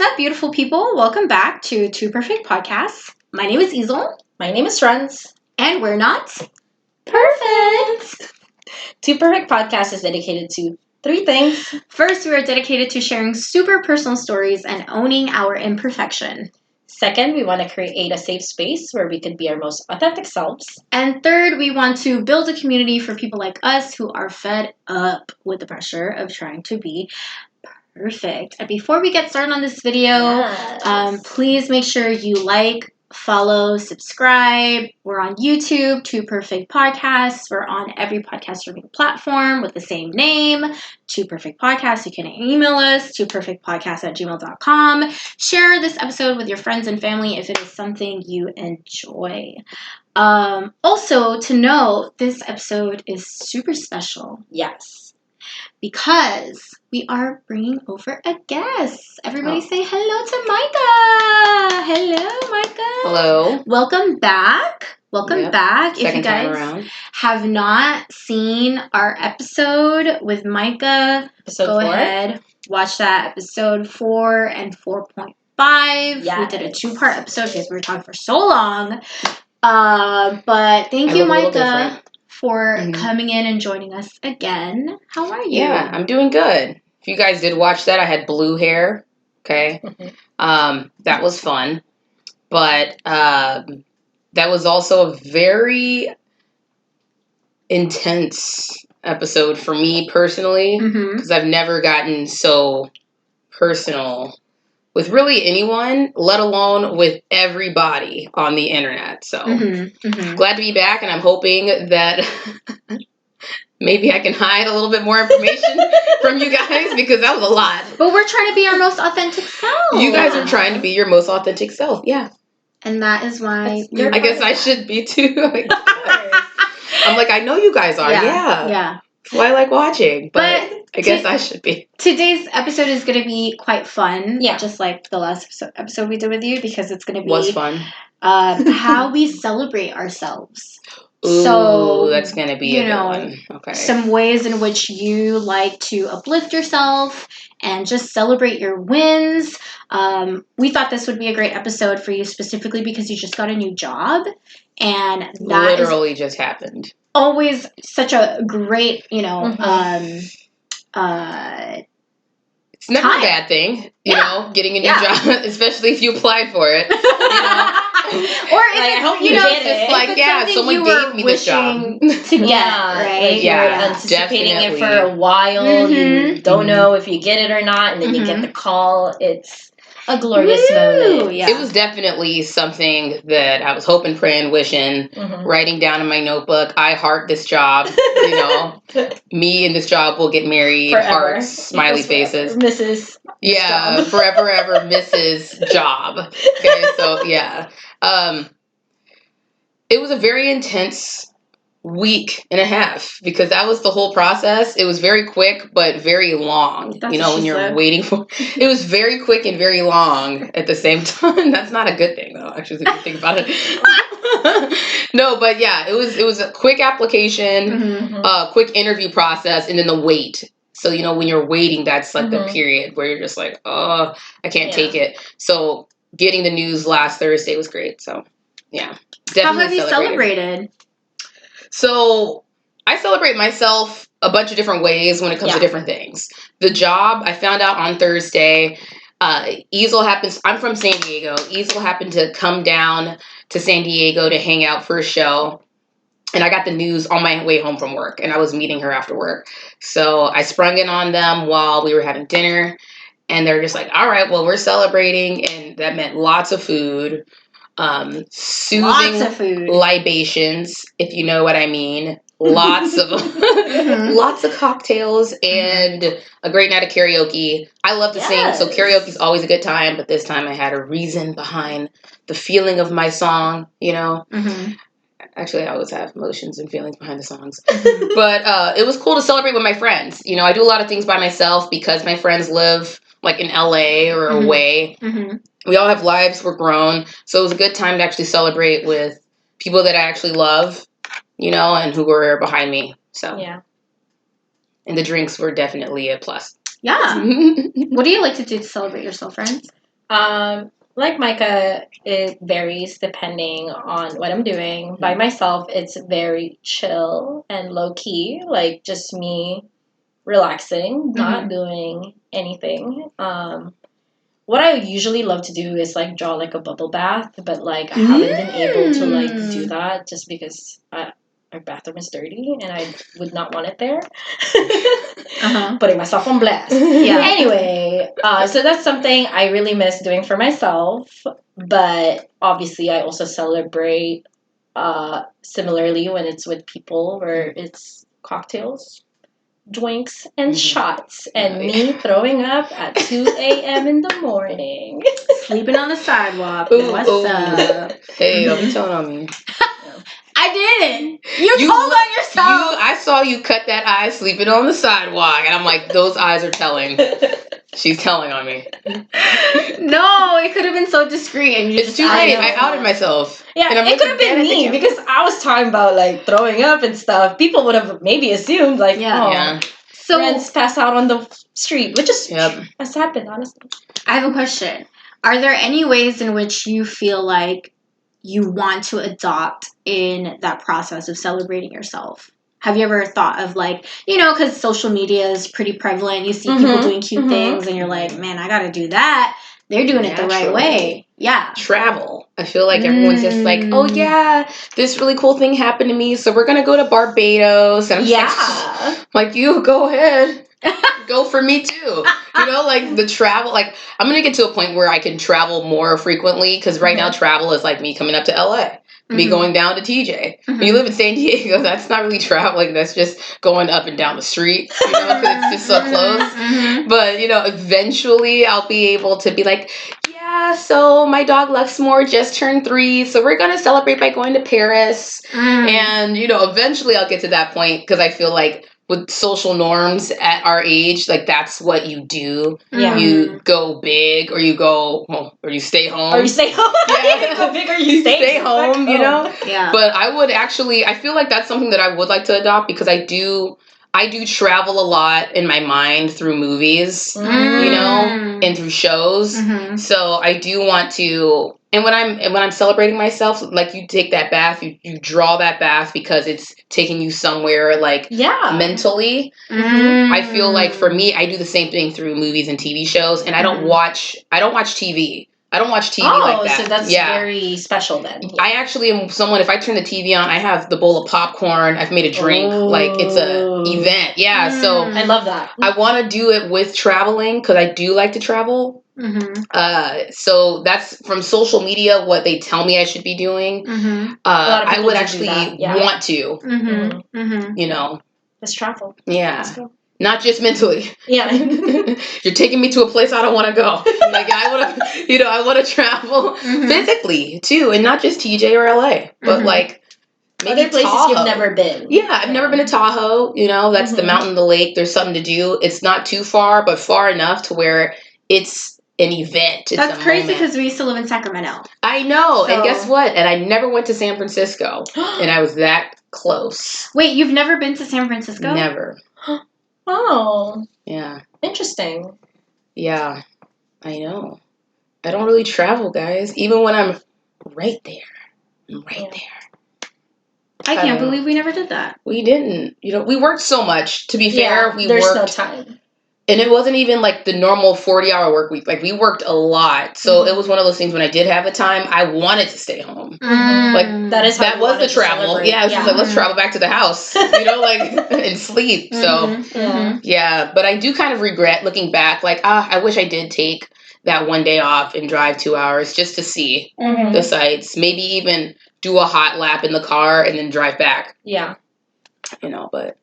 up, beautiful people? Welcome back to Two Perfect Podcasts. My name is Yzel. My name is Renz. And we're not perfect. Two Perfect Podcast is dedicated to three things. First, we are dedicated to sharing super personal stories and owning our imperfection. Second, we want to create a safe space where we can be our most authentic selves. And third, we want to build a community for people like us who are fed up with the pressure of trying to be perfect. And before we get started on this video, please make sure you like, follow, subscribe. We're on YouTube, Two Perfect Podcasts. We're on every podcast streaming platform with the same name, Two Perfect Podcasts. You can email us, twoperfectpodcasts@gmail.com. Share this episode with your friends and family if it is something you enjoy. Also, to note, this episode is super special. Yes. Because we are bringing over a guest. Everybody say hello to Mykah. Hello, Mykah. Hello. Welcome back. Welcome back. Second if you guys time around. have not seen our episode with Mykah, go ahead, watch that episode 4 and 4.5. Yes. We did a 2-part episode because we were talking for so long. But thank you, Mykah, for coming in and joining us again. How are you? Yeah, I'm doing good. If you guys did watch that, I had blue hair. Okay. That was fun. But that was also a very intense episode for me personally, because I've never gotten so personal with really anyone, let alone with everybody on the internet. So glad to be back, and I'm hoping that maybe I can hide a little bit more information from you guys, because that was a lot. But we're trying to be our most authentic self. You guys are trying to be your most authentic self, yeah. And that is why I guess I should be too. I'm like, I know you guys are, yeah. That's why I like watching, but I guess I should be. Today's episode is going to be quite fun, yeah, just like the last episode we did with you, because it's going to be was fun. How we celebrate ourselves. Ooh, so that's going to be a good one. Okay. Some ways in which you like to uplift yourself and just celebrate your wins. We thought this would be a great episode for you specifically because you just got a new job, and that literally just happened. Always such a great, it's never a bad thing, you know, getting a new job, especially if you apply for it. You know? Or if I hope you get it. It's like, someone gave me this job to get, right? You're anticipating it for a while. You don't know if you get it or not, and then you get the call. It's a glorious moment. Yeah. It was definitely something that I was hoping, praying, wishing, writing down in my notebook. I heart this job. You know, me and this job will get married. Forever. Hearts, smiley faces. Mrs. Yeah, job. Forever, ever, Mrs. Job. Okay, so yeah. It was a very intense week and a half, because that was the whole process. It was very quick, but very long. That's when you're waiting for it. Was very quick and very long at the same time. That's not a good thing, though, actually, if you think about it. No, but yeah, it was a quick application, quick interview process, and then the wait. So, when you're waiting, that's like the period where you're just like, oh, I can't take it. So getting the news last Thursday was great. So, yeah. How have you celebrated? So I celebrate myself a bunch of different ways when it comes to different things. The job, I found out on Thursday. I'm from San Diego. Yzel happened to come down to San Diego to hang out for a show. And I got the news on my way home from work, and I was meeting her after work. So I sprung it on them while we were having dinner, and they're just like, all right, well, we're celebrating. And that meant lots of food. Soothing libations, if you know what I mean. Lots of lots of cocktails and a great night of karaoke. I love to sing, so karaoke's always a good time, but this time I had a reason behind the feeling of my song, Actually, I always have emotions and feelings behind the songs. But it was cool to celebrate with my friends. I do a lot of things by myself because my friends live like in LA or away. We all have lives, we're grown. So it was a good time to actually celebrate with people that I actually love, and who were behind me. So, and the drinks were definitely a plus. Yeah. What do you like to do to celebrate yourself, friends? Like Mykah, it varies depending on what I'm doing. By myself, it's very chill and low key, like just me relaxing, not doing anything. What I usually love to do is like draw like a bubble bath, but like I haven't been able to like do that just because our bathroom is dirty and I would not want it there. Putting myself on blast. Yeah. Anyway, so that's something I really miss doing for myself. But obviously, I also celebrate similarly when it's with people, where it's cocktails, drinks, and shots, and me throwing up at 2 a.m. in the morning. Sleeping on the sidewalk. Ooh, What's up? Hey, don't be telling on me. I didn't. You told on yourself. I saw you cut that eye sleeping on the sidewalk, and I'm like, those eyes are telling. She's telling on me. No, it could have been so discreet, and it's too late. I outed myself. Yeah, and it could have been me because I was talking about like throwing up and stuff. People would have maybe assumed like, so Renz passed out on the street, which is has happened, honestly. I have a question. Are there any ways in which you feel like you want to adopt in that process of celebrating yourself? Have you ever thought of like, because social media is pretty prevalent. You see people doing cute things and you're like, man, I got to do that. They're doing it the right way. Yeah. Travel. I feel like everyone's just like, oh yeah, this really cool thing happened to me. So we're going to go to Barbados. And I'm like, you go ahead. Go for me too. Like the travel, like I'm going to get to a point where I can travel more frequently. Cause right now travel is like me coming up to LA. Me going down to TJ. When you live in San Diego, that's not really traveling. That's just going up and down the street. Because it's just so close. But eventually I'll be able to be like, yeah. So my dog Luxmore just turned 3, so we're gonna celebrate by going to Paris. And eventually I'll get to that point because I feel like with social norms at our age, like that's what you do. Yeah. You go big or you go or you stay home. Or you stay home. Yeah. You go big or you stay home, Yeah. But I feel like that's something that I would like to adopt because I do travel a lot in my mind through movies, and through shows. So I do want to, and when I'm celebrating myself, like you take that bath, you draw that bath because it's taking you somewhere like mentally. I feel like for me, I do the same thing through movies and TV shows, and I don't watch TV. I don't watch TV like that. So that's very special then. I actually am someone, if I turn the TV on, I have the bowl of popcorn. I've made a drink. Like, it's a event. Yeah, so. I love that. I want to do it with traveling because I do like to travel. So that's from social media, what they tell me I should be doing. I would actually want to, Let's travel. Yeah. Let's go. Not just mentally. Yeah. You're taking me to a place I don't want to go. Like I want to travel physically too, and not just TJ or LA, but like maybe other places Tahoe. You've never been. Yeah, I've never been to Tahoe. That's the mountain, the lake. There's something to do. It's not too far, but far enough to where it's an event. It's That's crazy because we used to live in Sacramento. I know, and guess what? And I never went to San Francisco, and I was that close. Wait, you've never been to San Francisco? Never. Oh. Yeah. Interesting. Yeah, I know. I don't really travel, guys. Even when I'm right there. I'm right there. I can't believe we never did that. We didn't. We worked so much. To be fair, there's no time. And it wasn't even like the normal 40-hour work week. Like, we worked a lot. So it was one of those things when I did have the time, I wanted to stay home. Like, that was the travel. Yeah, I was just like, let's travel back to the house, and sleep. So, yeah. But I do kind of regret looking back. Like, I wish I did take that one day off and drive 2 hours just to see the sights. Maybe even do a hot lap in the car and then drive back. Yeah. But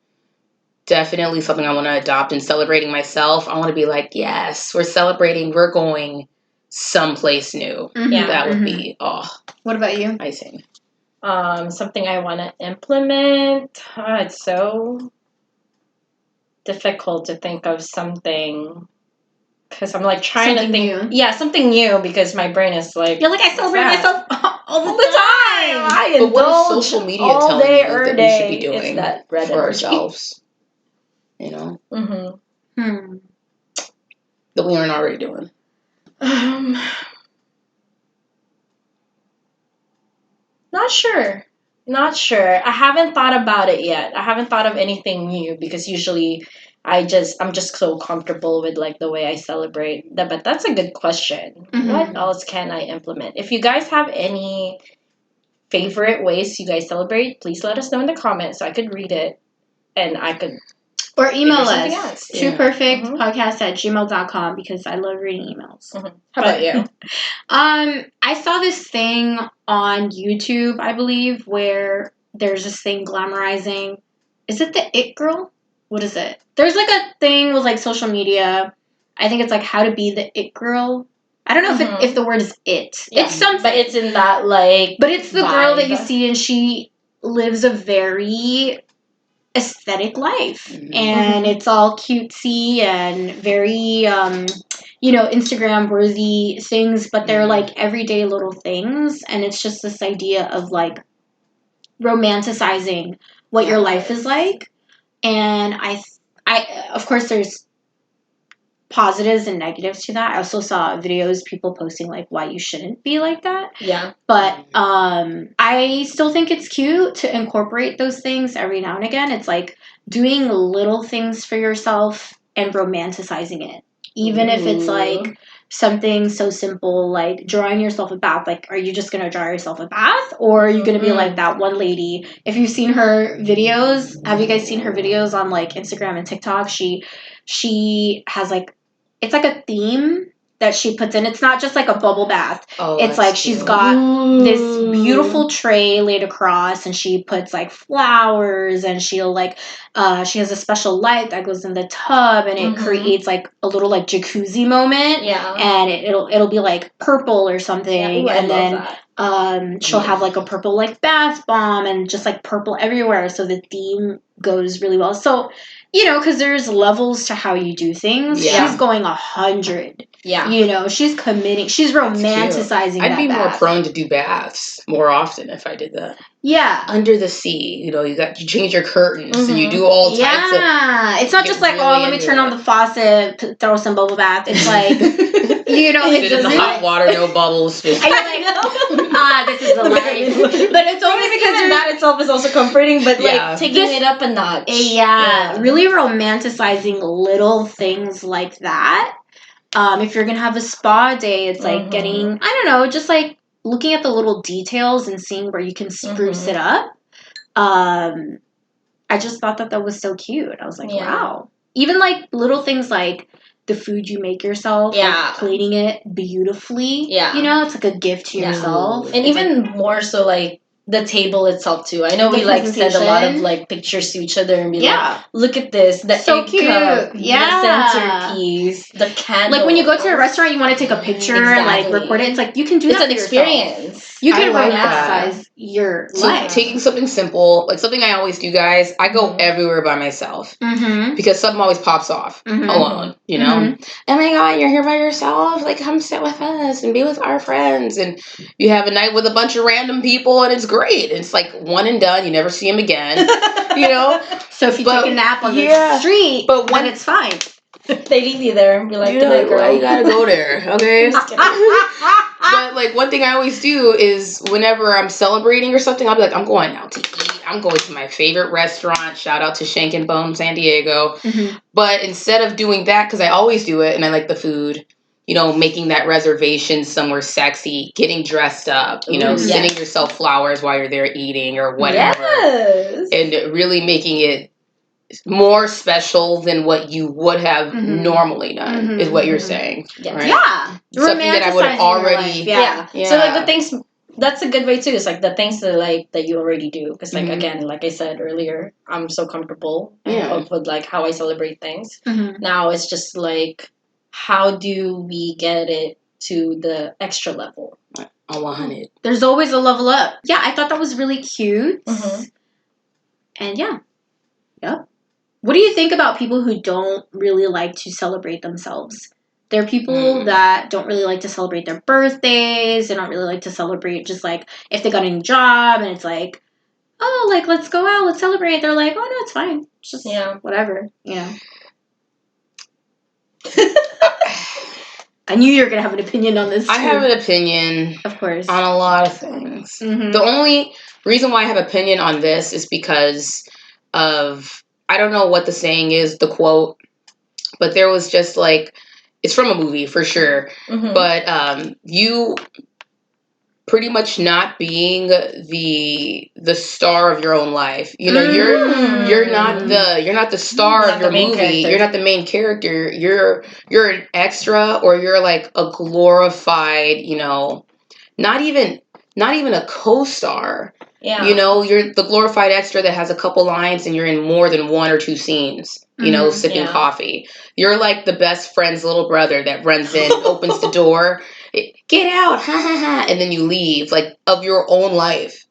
definitely something I want to adopt and celebrating myself. I want to be like, yes, we're celebrating. We're going someplace new. Yeah. That would be, What about you? Icing. Something I want to implement. It's so difficult to think of something because I'm like trying to think. New. Yeah, something new because my brain is like. You're like, I celebrate myself all the time. I but what is social media all telling day, you that we should be doing that for ourselves? That we aren't already doing. Not sure. Not sure. I haven't thought about it yet. I haven't thought of anything new because usually I'm just so comfortable with like the way I celebrate. But that's a good question. What else can I implement? If you guys have any favorite ways you guys celebrate, please let us know in the comments so I could read it and I could or email something us else. twoperfectpodcast@gmail.com because I love reading emails. How about you? I saw this thing on YouTube, I believe, where there's this thing glamorizing. Is it the It Girl? What is it? There's like a thing with like social media. I think it's like how to be the It Girl. I don't know if the word is it. Yeah, it's something. But it's in that like But it's the girl that you vibe. see and she lives a very aesthetic life. And it's all cutesy and very Instagram worthy things, but they're like everyday little things, and it's just this idea of like romanticizing what your life is like. And I of course there's positives and negatives to that. I also saw videos people posting like why you shouldn't be like that. Yeah. But I still think it's cute to incorporate those things every now and again. It's like doing little things for yourself and romanticizing it. Even if it's like something so simple like drawing yourself a bath. Like, are you just going to draw yourself a bath? Or are you going to be like that one lady? If you've seen her videos, have you guys seen her videos on like Instagram and TikTok? She has like, it's like a theme that she puts in. It's not just like a bubble bath. It's like she's got this beautiful tray laid across and she puts like flowers and she'll like she has a special light that goes in the tub and it creates like a little like jacuzzi moment. Yeah. And it'll be like purple or something. Yeah, ooh, and then that. She'll have like a purple like bath bomb and just like purple everywhere, so the theme goes really well. So because there's levels to how you do things. Yeah. She's going 100. Yeah. She's committing. She's romanticizing that I'd be more bath. prone to do baths more often if I did that. Yeah. Under the sea, you change your curtains and you do all types of. Yeah. It's not just like, let me turn on the faucet, throw some bubble bath. It's like, sit in the hot water, no bubbles. And you're like, this is the life. But it's only because that itself is also comforting, but like taking it up a notch. Yeah. Really romanticizing little things like that. If you're going to have a spa day, it's like getting, I don't know, just like looking at the little details and seeing where you can spruce it up. I just thought that was so cute. I was like, wow. Even like little things like the food you make yourself, like plating it beautifully. Yeah. It's like a gift to yourself. And it's even like, more so like the table itself too. I know we like send a lot of like pictures to each other and be like, look at this, the so egg cute. cup, the centerpiece, the candle. Like when you go to a restaurant, you want to take a picture and like record it. It's like you can do that. It's an experience. You can romanticize your life. Taking something simple, like something I always do, guys. I go everywhere by myself because something always pops off alone. Oh my god, you're here by yourself. Like, come sit with us and be with our friends, and you have a night with a bunch of random people, and it's great. It's like one and done. You never see them again. So if you take a nap on the street, then it's fine. They leave you there and be like, like, well, you gotta go there, okay? But like one thing I always do is whenever I'm celebrating or something, I'll be like, I'm going out to eat. I'm going to my favorite restaurant. Shout out to Shank and Bone San Diego. But instead of doing that, because I always do it and I like the food, making that reservation somewhere sexy, getting dressed up, sending yourself flowers while you're there eating or whatever. And really making it more special than what you would have normally done is what you're saying. Right? Yeah. Something that I would have already. Yeah. So like the things, that's a good way too. It's like the things that you already do. Because like again, like I said earlier, I'm so comfortable with like how I celebrate things. Now it's just like, how do we get it to the extra level? 100. There's always a level up. Yeah, I thought that was really cute. And Yep. What do you think about people who don't really like to celebrate themselves? There are people that don't really like to celebrate their birthdays. They don't really like to celebrate just like if they got a new job and it's like, oh, like let's go out, let's celebrate. They're like, oh no, it's fine. It's just whatever. I knew you were going to have an opinion on this, too. I have an opinion. Of course. On a lot of things. Mm-hmm. The only reason why I have opinion on this is because of, I don't know what the saying is, the quote, but there was just like, it's from a movie for sure, but you pretty much not being the star of your own life. You know, you're not the star of your movie. Character. You're not the main character. You're an extra, or you're like a glorified, you know, not even a co-star. Yeah. You know, you're the glorified extra that has a couple lines and you're in more than 1 or 2 scenes, you know, sipping coffee. You're like the best friend's little brother that runs in, opens the door, get out, ha ha ha, and then you leave, like, of your own life,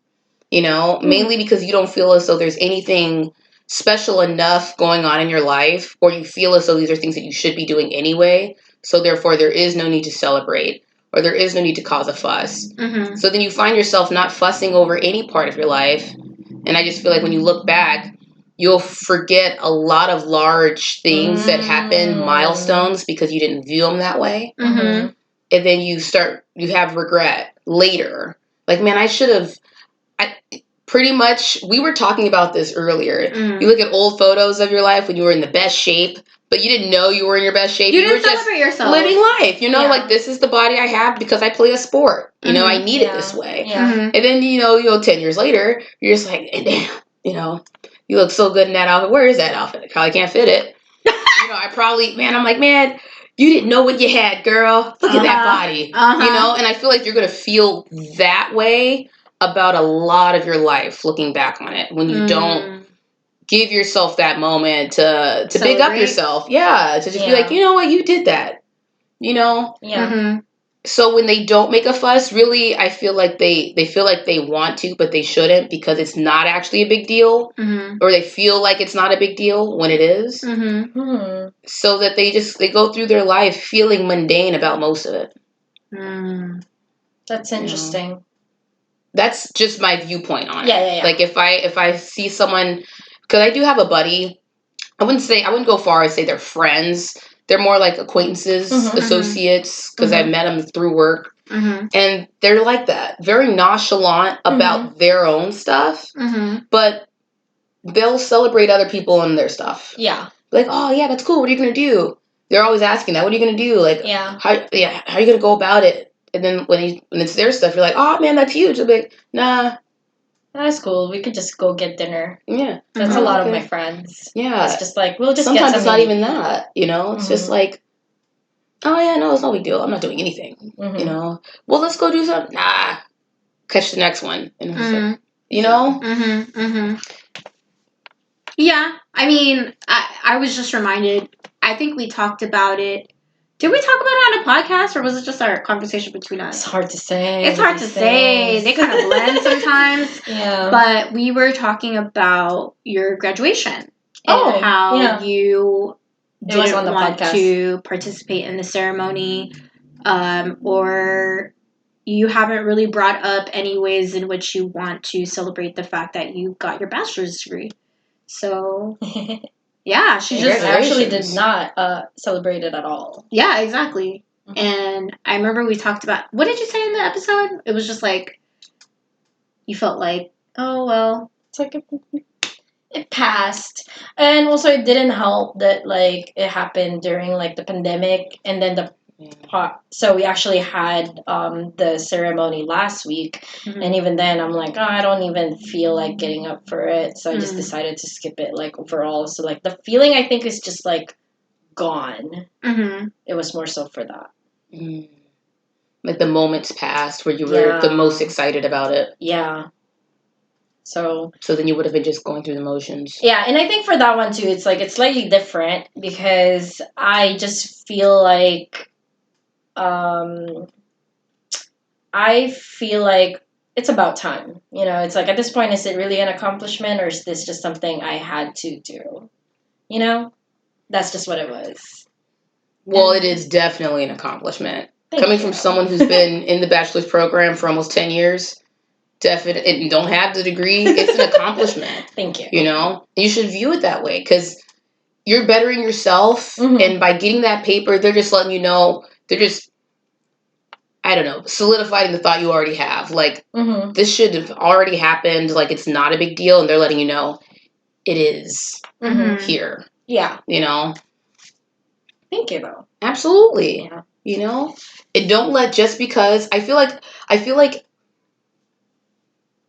you know, mainly because you don't feel as though there's anything special enough going on in your life, or you feel as though these are things that you should be doing anyway, so therefore there is no need to celebrate. Or there is no need to cause a fuss. So then you find yourself not fussing over any part of your life. And I just feel like when you look back, you'll forget a lot of large things that happen, milestones, because you didn't view them that way. And then you have regret later. Like, man, pretty much, we were talking about this earlier. You look at old photos of your life when you were in the best shape, but you didn't know you were in your best shape. You didn't celebrate yourself. Living life, you know, like, this is the body I have because I play a sport. You know, I need it this way. And then, you know, 10 years later, you're just like, damn, you know, you look so good in that outfit. Where is that outfit? I probably can't fit it. You know, I'm like, man, you didn't know what you had, girl. Look at that body. You know, and I feel like you're going to feel that way about a lot of your life looking back on it when you don't give yourself that moment to big up yourself. Yeah, to just be like, you know what, you did that. You know? Yeah. So when they don't make a fuss, really, I feel like they feel like they want to, but they shouldn't because it's not actually a big deal. Or they feel like it's not a big deal when it is. So that they go through their life feeling mundane about most of it. That's interesting. You know? That's just my viewpoint on it. Yeah. Like if I see someone, because I do have a buddy, I wouldn't go far as say they're friends. They're more like acquaintances, associates, because I've met them through work. And they're like that, very nonchalant about their own stuff, but they'll celebrate other people and their stuff. Yeah. Like, oh yeah, that's cool. What are you gonna do? They're always asking that. What are you gonna do? Like, how are you gonna go about it? And then when it's their stuff, you're like, oh man, that's huge. I'm like, nah. That's cool. We could just go get dinner. Yeah. That's a lot of my friends. Yeah. It's just like, we'll just sometimes get it's not even that, you know? It's just like, oh yeah, no, it's no big deal. I'm not doing anything. You know? Well, let's go do something. Nah. Catch the next one. And it's like, you know? Yeah. I mean, I was just reminded, I think we talked about it. Did we talk about it on a podcast, or was it just our conversation between us? It's hard to say. It's hard to say. They kind of blend sometimes. Yeah. But we were talking about your graduation and how you didn't want to participate in the ceremony, or you haven't really brought up any ways in which you want to celebrate the fact that you got your bachelor's degree. So... Yeah, she just actually did not celebrate it at all. Yeah, exactly. And I remember we talked about, what did you say in the episode? It was just like, you felt like, oh, well. It's like, it passed. And also it didn't help that, like, it happened during, like, the pandemic. And then so we actually had the ceremony last week. And even then I'm like, oh, I don't even feel like getting up for it. So I just decided to skip it, like, overall. So, like, the feeling I think is just, like, gone. It was more so for that. Like the moments passed where you were the most excited about it. Yeah. So then you would have been just going through the motions. Yeah, and I think for that one too, it's like it's slightly different because I just feel like I feel like it's about time. You know, it's like at this point, is it really an accomplishment or is this just something I had to do? You know, that's just what it was. Well, it is definitely an accomplishment. Thank Coming you. from someone who's been in the bachelor's program for almost 10 years, definitely, and don't have the degree, it's an accomplishment. Thank you. You know, you should view it that way because you're bettering yourself, and by getting that paper, they're just letting you know, they're just I don't know, solidifying the thought you already have. Like, Mm-hmm. this should have already happened. Like, it's not a big deal. And they're letting you know it is here. Yeah. You know? Thank you, though. Absolutely. Yeah. You know? And don't let just because, I feel like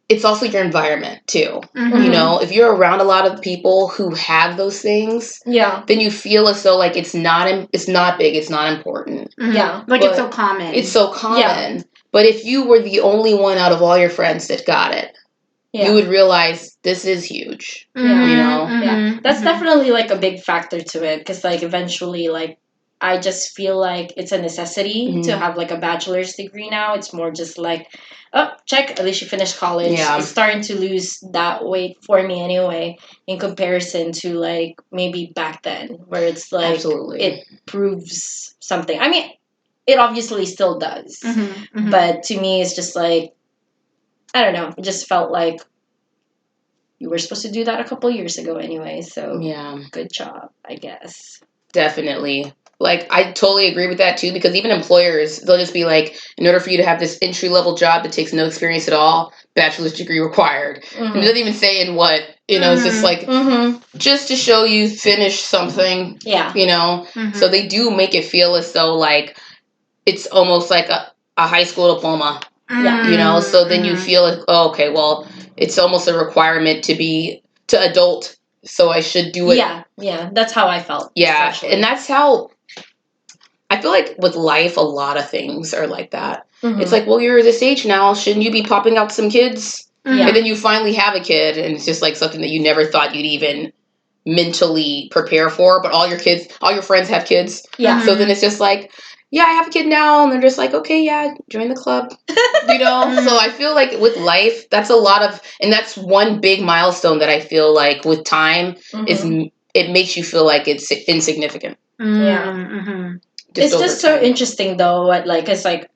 it's also your environment too. Mm-hmm. You know, if you're around a lot of people who have those things, then you feel as though like it's not big, it's not important. Mm-hmm. Yeah. Like, it's so common. It's so common. But if you were the only one out of all your friends that got it, you would realize this is huge. Yeah. You know? Yeah. That's definitely like a big factor to it, because like eventually, like, I just feel like it's a necessity to have like a bachelor's degree now. It's more just like, oh, check, at least you finished college. Yeah. It's starting to lose that weight for me anyway, in comparison to like maybe back then, where it's like it proves something. I mean, it obviously still does. But to me, it's just like, I don't know, it just felt like you were supposed to do that a couple years ago anyway. So good job, I guess. Definitely. Like, I totally agree with that too, because even employers, they'll just be like, in order for you to have this entry-level job that takes no experience at all, bachelor's degree required. And it doesn't even say in what, you know, it's just like, just to show you finished something, you know? So they do make it feel as though, like, it's almost like a high school diploma, you know? So then you feel like, oh, okay, well, it's almost a requirement to adult, so I should do it. Yeah, that's how I felt. Yeah, and that's how... I feel like with life, a lot of things are like that. It's like, well, you're this age now. Shouldn't you be popping out some kids? And then you finally have a kid, and it's just like something that you never thought you'd even mentally prepare for. But all your friends have kids. Yeah. So then it's just like, yeah, I have a kid now. And they're just like, okay, yeah, join the club. You know? So I feel like with life, that's a lot of... And that's one big milestone that I feel like with time is it makes you feel like it's insignificant. Yeah. It's just so interesting though, like, it's like,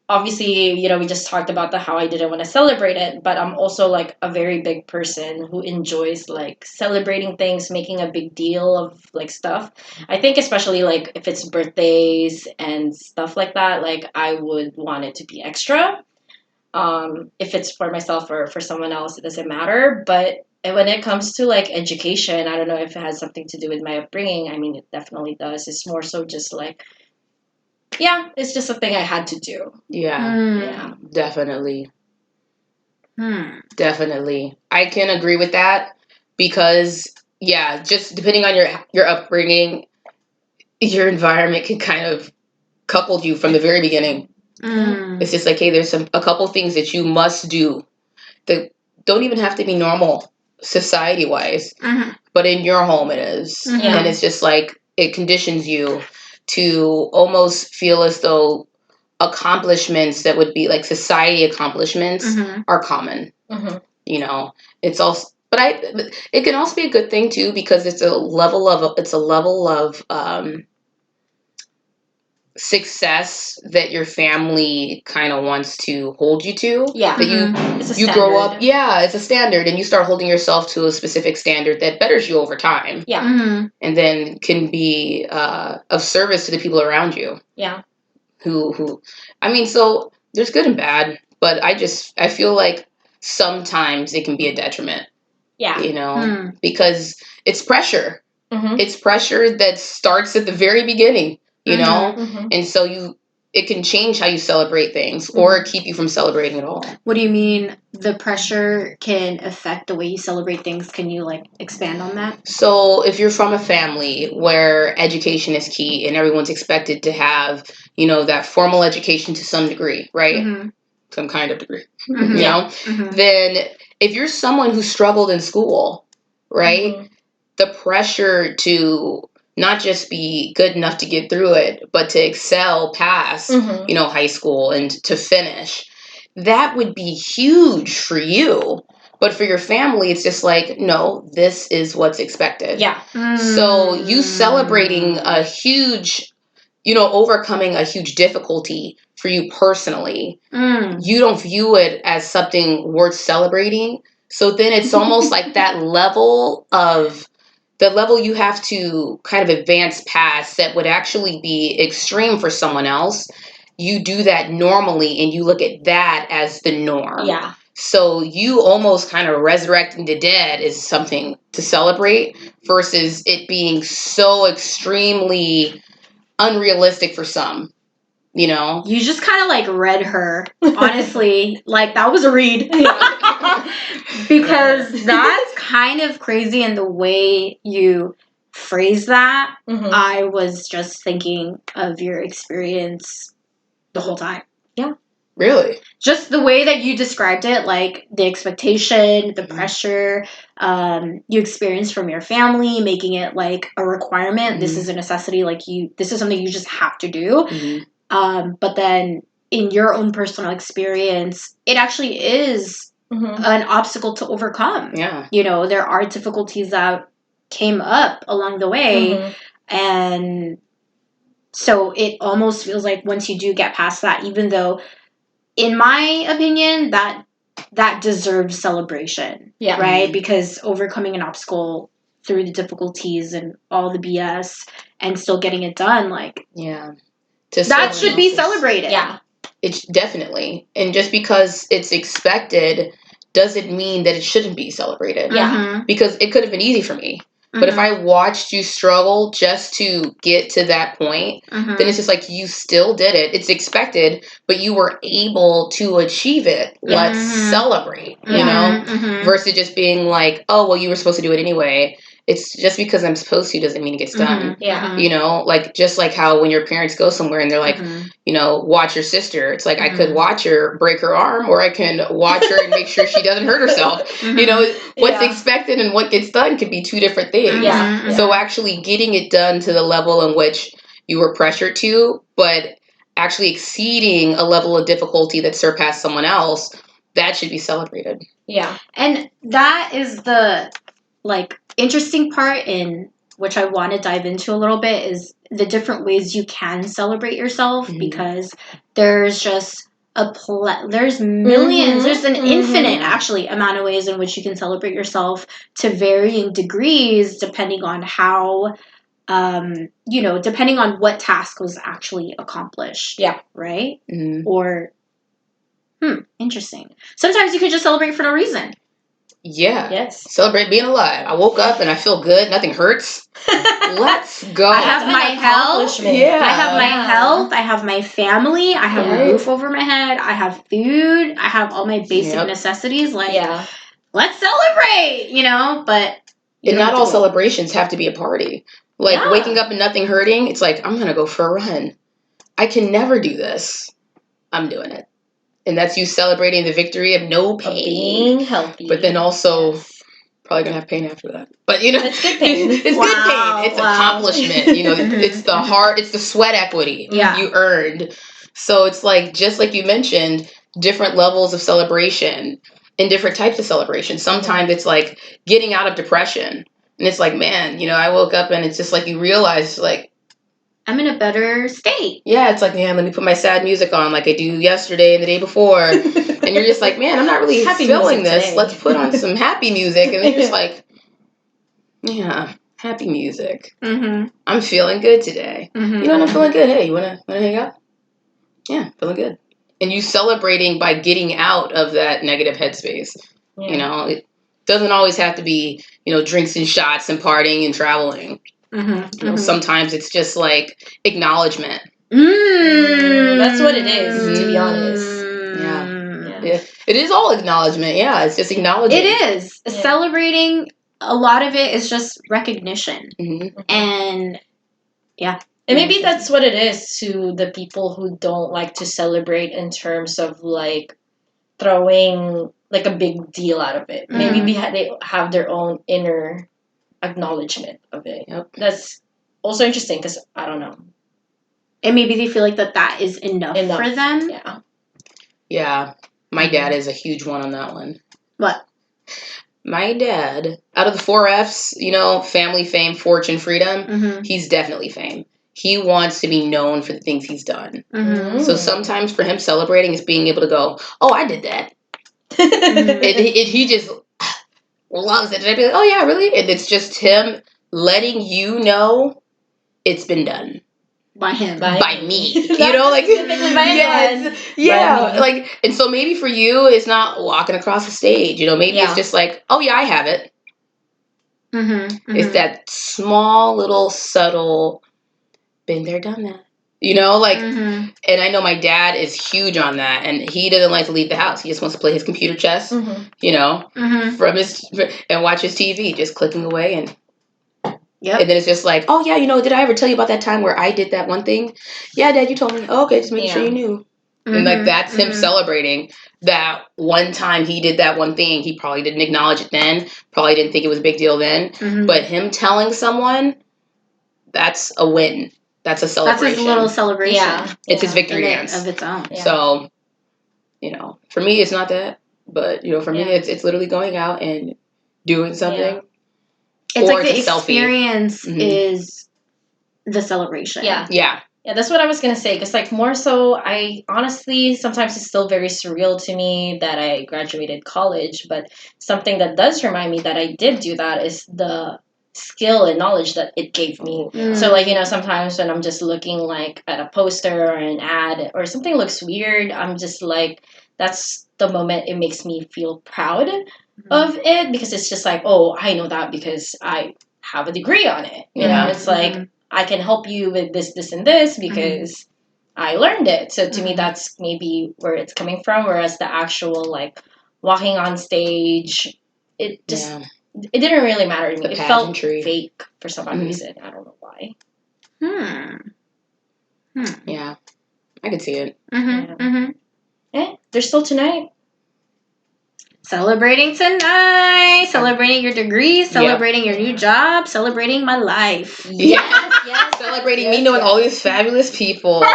obviously, you know, we just talked about how I didn't want to celebrate it, but I'm also like a very big person who enjoys like celebrating things, making a big deal of like stuff. I think especially like if it's birthdays and stuff like that, like I would want it to be extra. If it's for myself or for someone else, it doesn't matter. But when it comes to like education, I don't know if it has something to do with my upbringing. I mean, it definitely does. It's more so just like, yeah, it's just something I had to do. Yeah. Definitely. Definitely. I can agree with that because, yeah, just depending on your upbringing, your environment can kind of couple you from the very beginning. It's just like, hey, there's a couple things that you must do that don't even have to be normal society-wise, but in your home it is. And it's just like, it conditions you to almost feel as though accomplishments that would be like society accomplishments are common. You know, it's also, but it can also be a good thing too, because it's a level of success that your family kind of wants to hold you to. Yeah. That you grow up. Yeah, it's a standard, and you start holding yourself to a specific standard that betters you over time. Yeah. And then can be of service to the people around you. Yeah. Who, I mean, so there's good and bad, but I feel like sometimes it can be a detriment. Yeah. You know, because it's pressure. It's pressure that starts at the very beginning. You know, and so it can change how you celebrate things or keep you from celebrating at all. What do you mean the pressure can affect the way you celebrate things? Can you like expand on that? So if you're from a family where education is key and everyone's expected to have, you know, that formal education to some degree, right? Some kind of degree, you know, then if you're someone who struggled in school, right? The pressure to not just be good enough to get through it, but to excel past, you know, high school and to finish, that would be huge for you. But for your family, it's just like, no, this is what's expected. Yeah. So you celebrating a huge, you know, overcoming a huge difficulty for you personally, you don't view it as something worth celebrating. So then it's almost like that level you have to kind of advance past that would actually be extreme for someone else you do that normally and you look at that as the norm. Yeah. So you almost kind of resurrecting the dead is something to celebrate versus it being so extremely unrealistic for some, you know? You just kind of like read her, honestly. Like, that was a read. Because that's kind of crazy in the way you phrase that. Mm-hmm. I was just thinking of your experience the whole time. Yeah. Really? Just the way that you described it, like the expectation, the pressure you experience from your family, making it like a requirement. This is a necessity. Like, this is something you just have to do. But then in your own personal experience, it actually is an obstacle to overcome. Yeah. You know, there are difficulties that came up along the way. And so it almost feels like once you do get past that, even though, in my opinion, that deserves celebration. Yeah. Right? Because overcoming an obstacle through the difficulties and all the BS and still getting it done, like, yeah. That should be celebrated. Yeah. It's definitely. And just because it's expected doesn't mean that it shouldn't be celebrated. Yeah. Because it could have been easy for me. But if I watched you struggle just to get to that point, then it's just like you still did it. It's expected, but you were able to achieve it. Let's celebrate, you know? Versus just being like, oh, well, you were supposed to do it anyway. It's just because I'm supposed to doesn't mean it gets done. Yeah. You know, like just like how when your parents go somewhere and they're like, you know, watch your sister. It's like I could watch her break her arm or I can watch her and make sure she doesn't hurt herself. You know, what's expected and what gets done could be two different things. Yeah. So actually getting it done to the level in which you were pressured to, but actually exceeding a level of difficulty that surpassed someone else, that should be celebrated. Yeah. And that is the like interesting part, in which I want to dive into a little bit, is the different ways you can celebrate yourself, because there's just there's millions, there's an infinite actually amount of ways in which you can celebrate yourself to varying degrees depending on how you know, depending on what task was actually accomplished. Yeah. Right? Or interesting. Sometimes you could just celebrate for no reason. Yeah. Yes. Celebrate being alive. I woke up and I feel good. Nothing hurts. Let's go. I have my health. Yeah. I have my health. I have my family. I have a roof over my head. I have food. I have all my basic necessities. Like, let's celebrate, you know? But and not all celebrations have to be a party. Like waking up and nothing hurting. It's like, I'm going to go for a run. I can never do this. I'm doing it. And that's you celebrating the victory of no pain. Of being healthy. But then also probably going to have pain after that. But, you know. It's good pain. It's good pain. It's accomplishment. You know, it's the heart. It's the sweat equity you earned. So it's like, just like you mentioned, different levels of celebration and different types of celebration. Sometimes it's like getting out of depression. And it's like, man, you know, I woke up and it's just like you realize, like, I'm in a better state. Yeah, it's like, man, let me put my sad music on like I do yesterday and the day before. And you're just like, man, I'm not really feeling this. Today. Let's put on some happy music. And then you're just like, yeah, happy music. I'm feeling good today. You know what? I'm feeling good. Hey, you wanna hang out? Yeah, feeling good. And you celebrating by getting out of that negative headspace. You know, it doesn't always have to be, you know, drinks and shots and partying and traveling. You know, sometimes it's just like acknowledgement. That's what it is, to be honest. Yeah. It is all acknowledgement. Yeah, it's just acknowledging. It is. Celebrating, a lot of it is just recognition. And and maybe that's what it is to the people who don't like to celebrate in terms of like throwing like a big deal out of it. Maybe they have their own inner acknowledgement of it. That's also interesting because I don't know. And maybe they feel like that is enough for them. Yeah. My dad is a huge one on that one. What? My dad, out of the 4 F's, you know, family, fame, fortune, freedom, he's definitely fame. He wants to be known for the things he's done. So sometimes for him, celebrating is being able to go, oh, I did that. He just loves it. And I'd be like, oh, yeah, really? And it's just him letting you know it's been done. by him. By me. You Not know, like, specifically by anyone. yeah, By me. like, and so maybe for you, it's not walking across the stage, you know, maybe it's just like, oh yeah, I have it. It's that small, little, subtle, been there, done that. You know, like, and I know my dad is huge on that, and he doesn't like to leave the house. He just wants to play his computer chess, you know, from his, and watch his TV, just clicking away, and and then it's just like, oh yeah, you know, did I ever tell you about that time where I did that one thing? Yeah, Dad, you told me. Oh, okay, just making sure you knew. And like that's him celebrating that one time he did that one thing. He probably didn't acknowledge it then, probably didn't think it was a big deal then, but him telling someone, that's a win. That's a celebration. That's his little celebration. Yeah. It's his victory dance of its own. Yeah. So, you know, for me, it's not that, but you know, for me, it's literally going out and doing something. Yeah. It's like the experience is the celebration. Yeah. Yeah. Yeah, that's what I was going to say. Because, like, more so, I honestly, sometimes it's still very surreal to me that I graduated college. But something that does remind me that I did do that is the skill and knowledge that it gave me. So, like, you know, sometimes when I'm just looking, like, at a poster or an ad or something looks weird, I'm just like, that's the moment it makes me feel proud of it. Because it's just like, oh, I know that because I have a degree on it. You know, it's like, I can help you with this, this, and this because I learned it. So to me, that's maybe where it's coming from. Whereas the actual, like, walking on stage, it just, it didn't really matter to me. It felt fake for some odd reason. I don't know why. Yeah, I could see it. Yeah, there's still tonight. Celebrating tonight, celebrating your degree, celebrating your new job, celebrating my life. Yes. Celebrating me knowing all these fabulous people. Woo!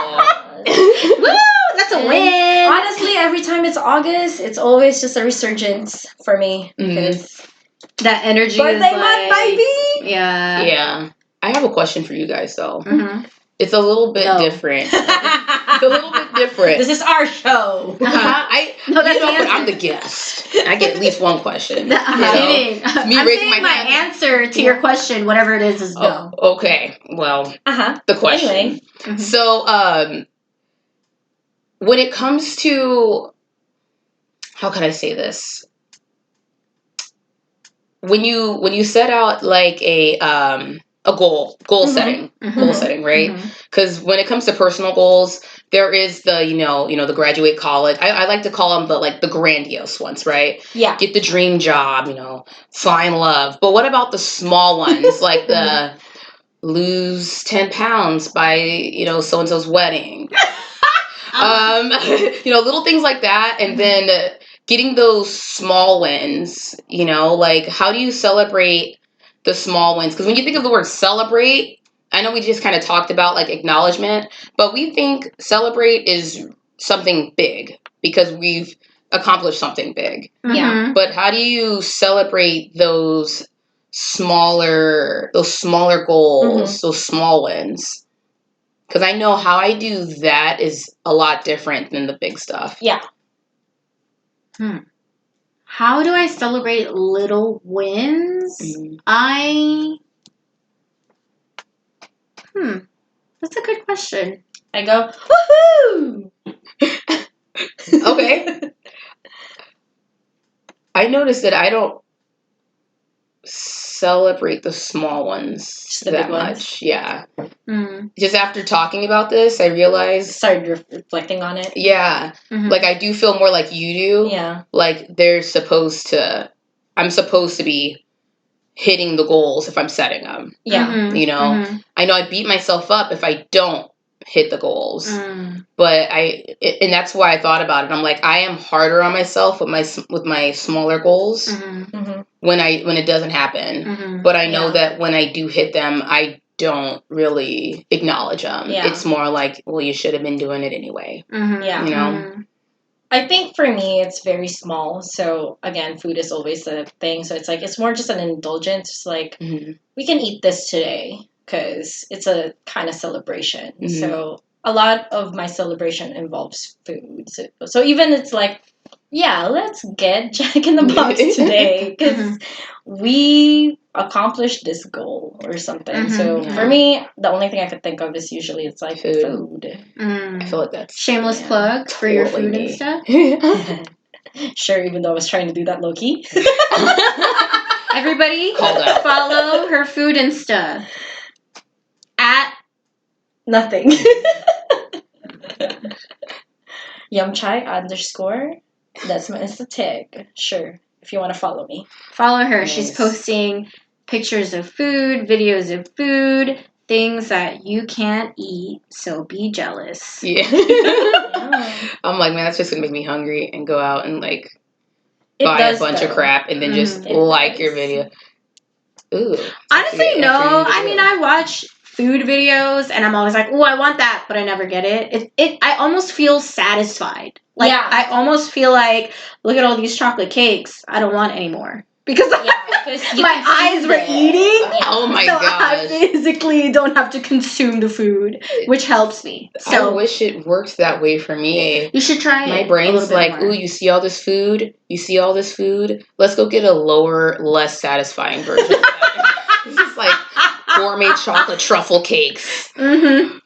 That's a win. Honestly, every time it's August, it's always just a resurgence for me because that energy birthday is month, baby. Yeah. I have a question for you guys though. It's a little bit different. It's a little bit different. This is our show. But I'm the guest. I get at least one question. I'm kidding. I'm saying my answer to your question, whatever it is no. Okay. Well, the question. Anyway. So, when it comes to, how can I say this? When you set out like a goal setting, right? Because when it comes to personal goals, there is the, the graduate college. I like to call them the grandiose ones, right? Yeah. Get the dream job, find love. But what about the small ones, like the lose 10 pounds by, so-and-so's wedding? Little things like that. And then getting those small wins, like how do you celebrate the small wins? Because when you think of the word celebrate, I know we just kind of talked about like acknowledgement, but we think celebrate is something big because we've accomplished something big. Yeah. But how do you celebrate those smaller goals, those small wins? Because I know how I do that is a lot different than the big stuff. Yeah. How do I celebrate little wins? That's a good question. I go, woohoo! Okay. I noticed that I don't celebrate the small ones that much. Yeah. Just after talking about this, I realized... Started reflecting on it. Yeah. Like, I do feel more like you do. Yeah. Like, I'm supposed to be hitting the goals if I'm setting them. Yeah. I know I beat myself up if I don't hit the goals. But and that's why I thought about it. I'm like, I am harder on myself with my smaller goals when it doesn't happen. But I know that when I do hit them, I don't really acknowledge them. Yeah. It's more like, well, you should have been doing it anyway. Yeah. I think for me, it's very small. So again, food is always a thing. So it's like, it's more just an indulgence. It's like, we can eat this today because it's a kind of celebration. So a lot of my celebration involves food. So even it's like, yeah, let's get Jack in the Box today because we accomplished this goal or something. So for me, the only thing I could think of is usually it's like food. I feel like that's shameless plug for your food and stuff. Sure, even though I was trying to do that low key. Everybody, follow her food Insta at nothing. Yumchai_. That's my Insta tag. Sure, if you want to follow me. Follow her. Nice. She's posting pictures of food, videos of food, things that you can't eat, so be jealous. Yeah. I'm like, man, that's just gonna make me hungry and go out and like buy a bunch of crap and then just like your video. Ooh. Honestly, no. I mean, I watch food videos and I'm always like, oh, I want that, but I never get it. I almost feel satisfied. Like, I almost feel like, look at all these chocolate cakes. I don't want any more. Because my eyes were eating. Oh my gosh. I physically don't have to consume the food, which helps me. So I wish it worked that way for me. You should try it. My brain's like, ooh, you see all this food? You see all this food? Let's go get a lower, less satisfying version of that. This is like gourmet chocolate truffle cakes. Mm-hmm.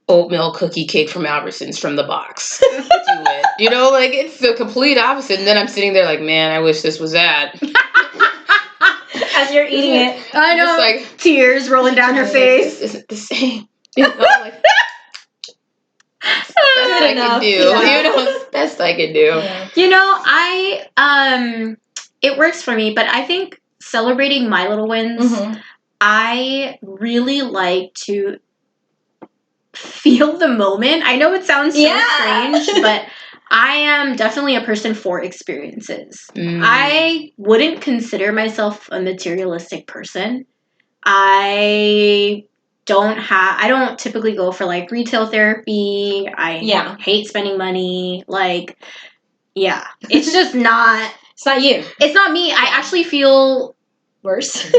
Oatmeal cookie cake from Albertsons from the box. Do it. You know, like it's the complete opposite. And then I'm sitting there like, man, I wish this was that. As you're eating it. I know. Like, tears rolling down her face. This isn't the same. You know, like, best I can do. Yeah. You know, it's best I can do. Yeah. You know, it works for me, but I think celebrating my little wins, I really like to feel the moment. I know it sounds so strange, but I am definitely a person for experiences. I wouldn't consider myself a materialistic person. I don't typically go for like retail therapy. I hate spending money. Like, it's just not. It's not you. It's not me. I actually feel worse.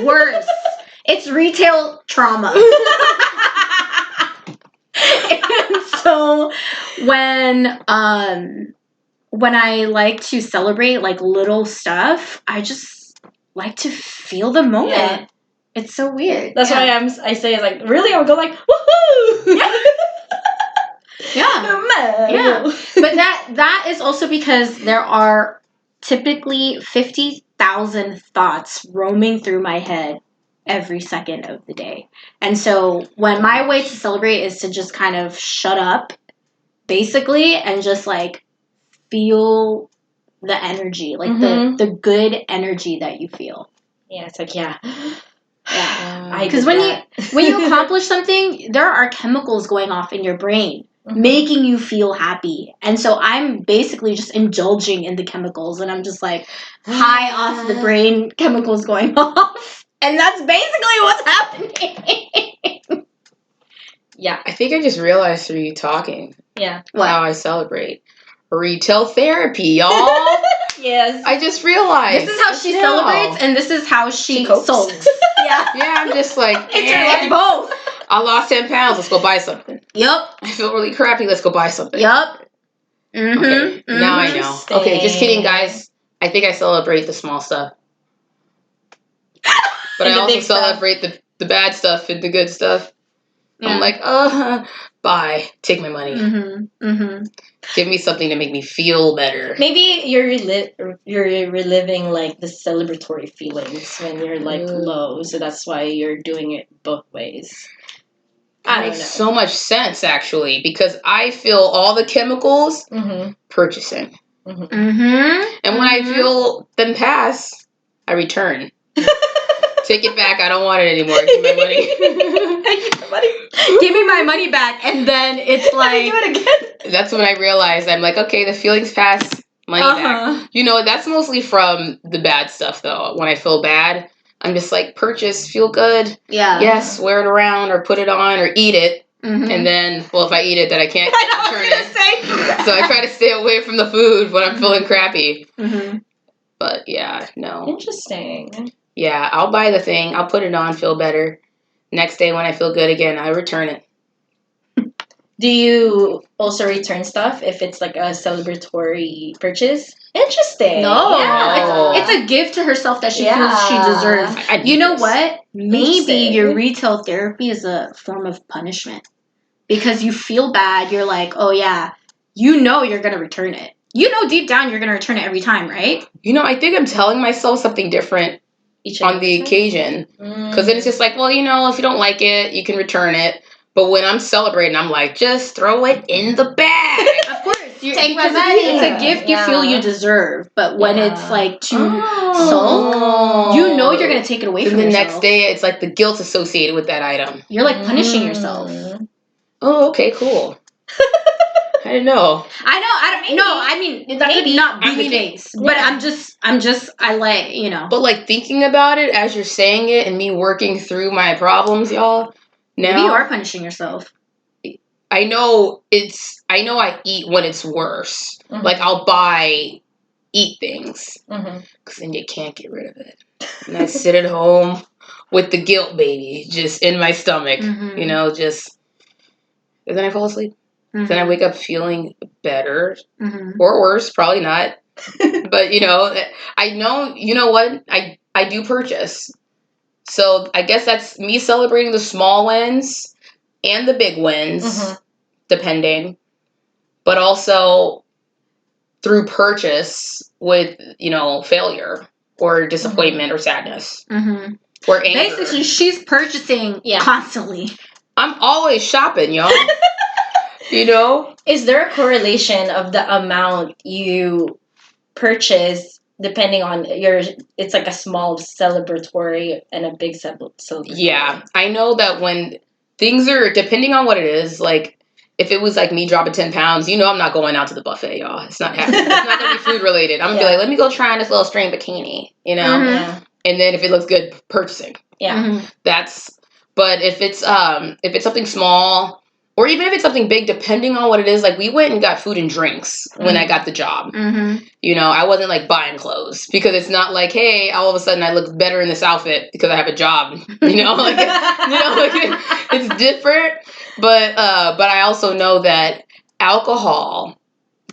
It's retail trauma. And so when I like to celebrate like little stuff, I just like to feel the moment. Yeah. It's so weird. That's why I say it's like, really? I would go like, woohoo! Yeah. But that is also because there are typically 50,000 thoughts roaming through my head every second of the day. And so when my way to celebrate is to just kind of shut up, basically, and just like feel the energy, like the good energy that you feel. Yeah, it's like, yeah. Because when you accomplish something, there are chemicals going off in your brain making you feel happy. And so I'm basically just indulging in the chemicals, and I'm just like high off the brain chemicals going off. And that's basically what's happening. Yeah. I think I just realized through you talking how I celebrate. Retail therapy, y'all. Yes. I just realized. This is how she celebrates, and this is how she sulks. Yeah, I'm just like, it's like both. I lost 10 pounds. Let's go buy something. Yep. I feel really crappy. Let's go buy something. Yep. Okay, now I know. Okay, just kidding, guys. I think I celebrate the small stuff. But I also celebrate the bad stuff and the good stuff. Yeah. I'm like, bye. Take my money. Give me something to make me feel better. Maybe you're reliving like the celebratory feelings when you're like low, so that's why you're doing it both ways. That makes so much sense, actually, because I feel all the chemicals purchasing. And when I feel them pass, I return. Take it back. I don't want it anymore. Give me my money. Give me my money back. And then it's like... do it again. That's when I realized, I'm like, okay, the feelings pass, money back. You know, that's mostly from the bad stuff, though. When I feel bad, I'm just like, purchase, feel good. Yeah. Yes, wear it around or put it on or eat it. And then, well, if I eat it, then I can't return it. So I try to stay away from the food when I'm feeling crappy. But yeah, no. Interesting. Yeah, I'll buy the thing. I'll put it on, feel better. Next day when I feel good again, I return it. Do you also return stuff if it's like a celebratory purchase? Interesting. No, Yeah. it's a gift to herself that she feels she deserves. I need You know this. what? Maybe your retail therapy is a form of punishment because you feel bad. You're like, oh yeah, you know you're gonna return it. You know deep down you're gonna return it every time, right? You know, I think I'm telling myself something different on the occasion. Because then it's just like, well, you know, if you don't like it, you can return it. But when I'm celebrating, I'm like, just throw it in the bag. Of course. Take my Because money. it's a gift you feel you deserve. But when it's like too Oh. sulk, you know you're going to take it away from the yourself. next day, it's like the guilt associated with that item. You're like punishing yourself. Oh, okay, cool. I didn't know. I mean, that could not be the case. But I like, you know. But like thinking about it as you're saying it and me working through my problems, y'all. Now, maybe you are punishing yourself. I know I eat when it's worse. Mm-hmm. Like I'll eat things. Because then you can't get rid of it. And I sit at home with the guilt baby just in my stomach. You know, just. And then I fall asleep. Then I wake up feeling better. Or worse, probably not. But, you know, I know, you know what? I do purchase. So I guess that's me celebrating the small wins and the big wins, depending. But also through purchase with, you know, failure or disappointment or sadness. Or anger. Basically, she's purchasing constantly. I'm always shopping, y'all. You know? Is there a correlation of the amount you purchase depending on it's like a small celebratory and a big celebratory? Yeah. I know that when things are, depending on what it is, like, if it was like me dropping 10 pounds, you know I'm not going out to the buffet, y'all. It's not happening. It's not going to be food related. I'm going to be like, let me go try on this little string bikini, you know? And then if it looks good, purchasing. Yeah. But if it's something small, or even if it's something big, depending on what it is, like we went and got food and drinks when I got the job. You know, I wasn't like buying clothes because it's not like, hey, all of a sudden I look better in this outfit because I have a job. You know, like, it's different. But I also know that alcohol,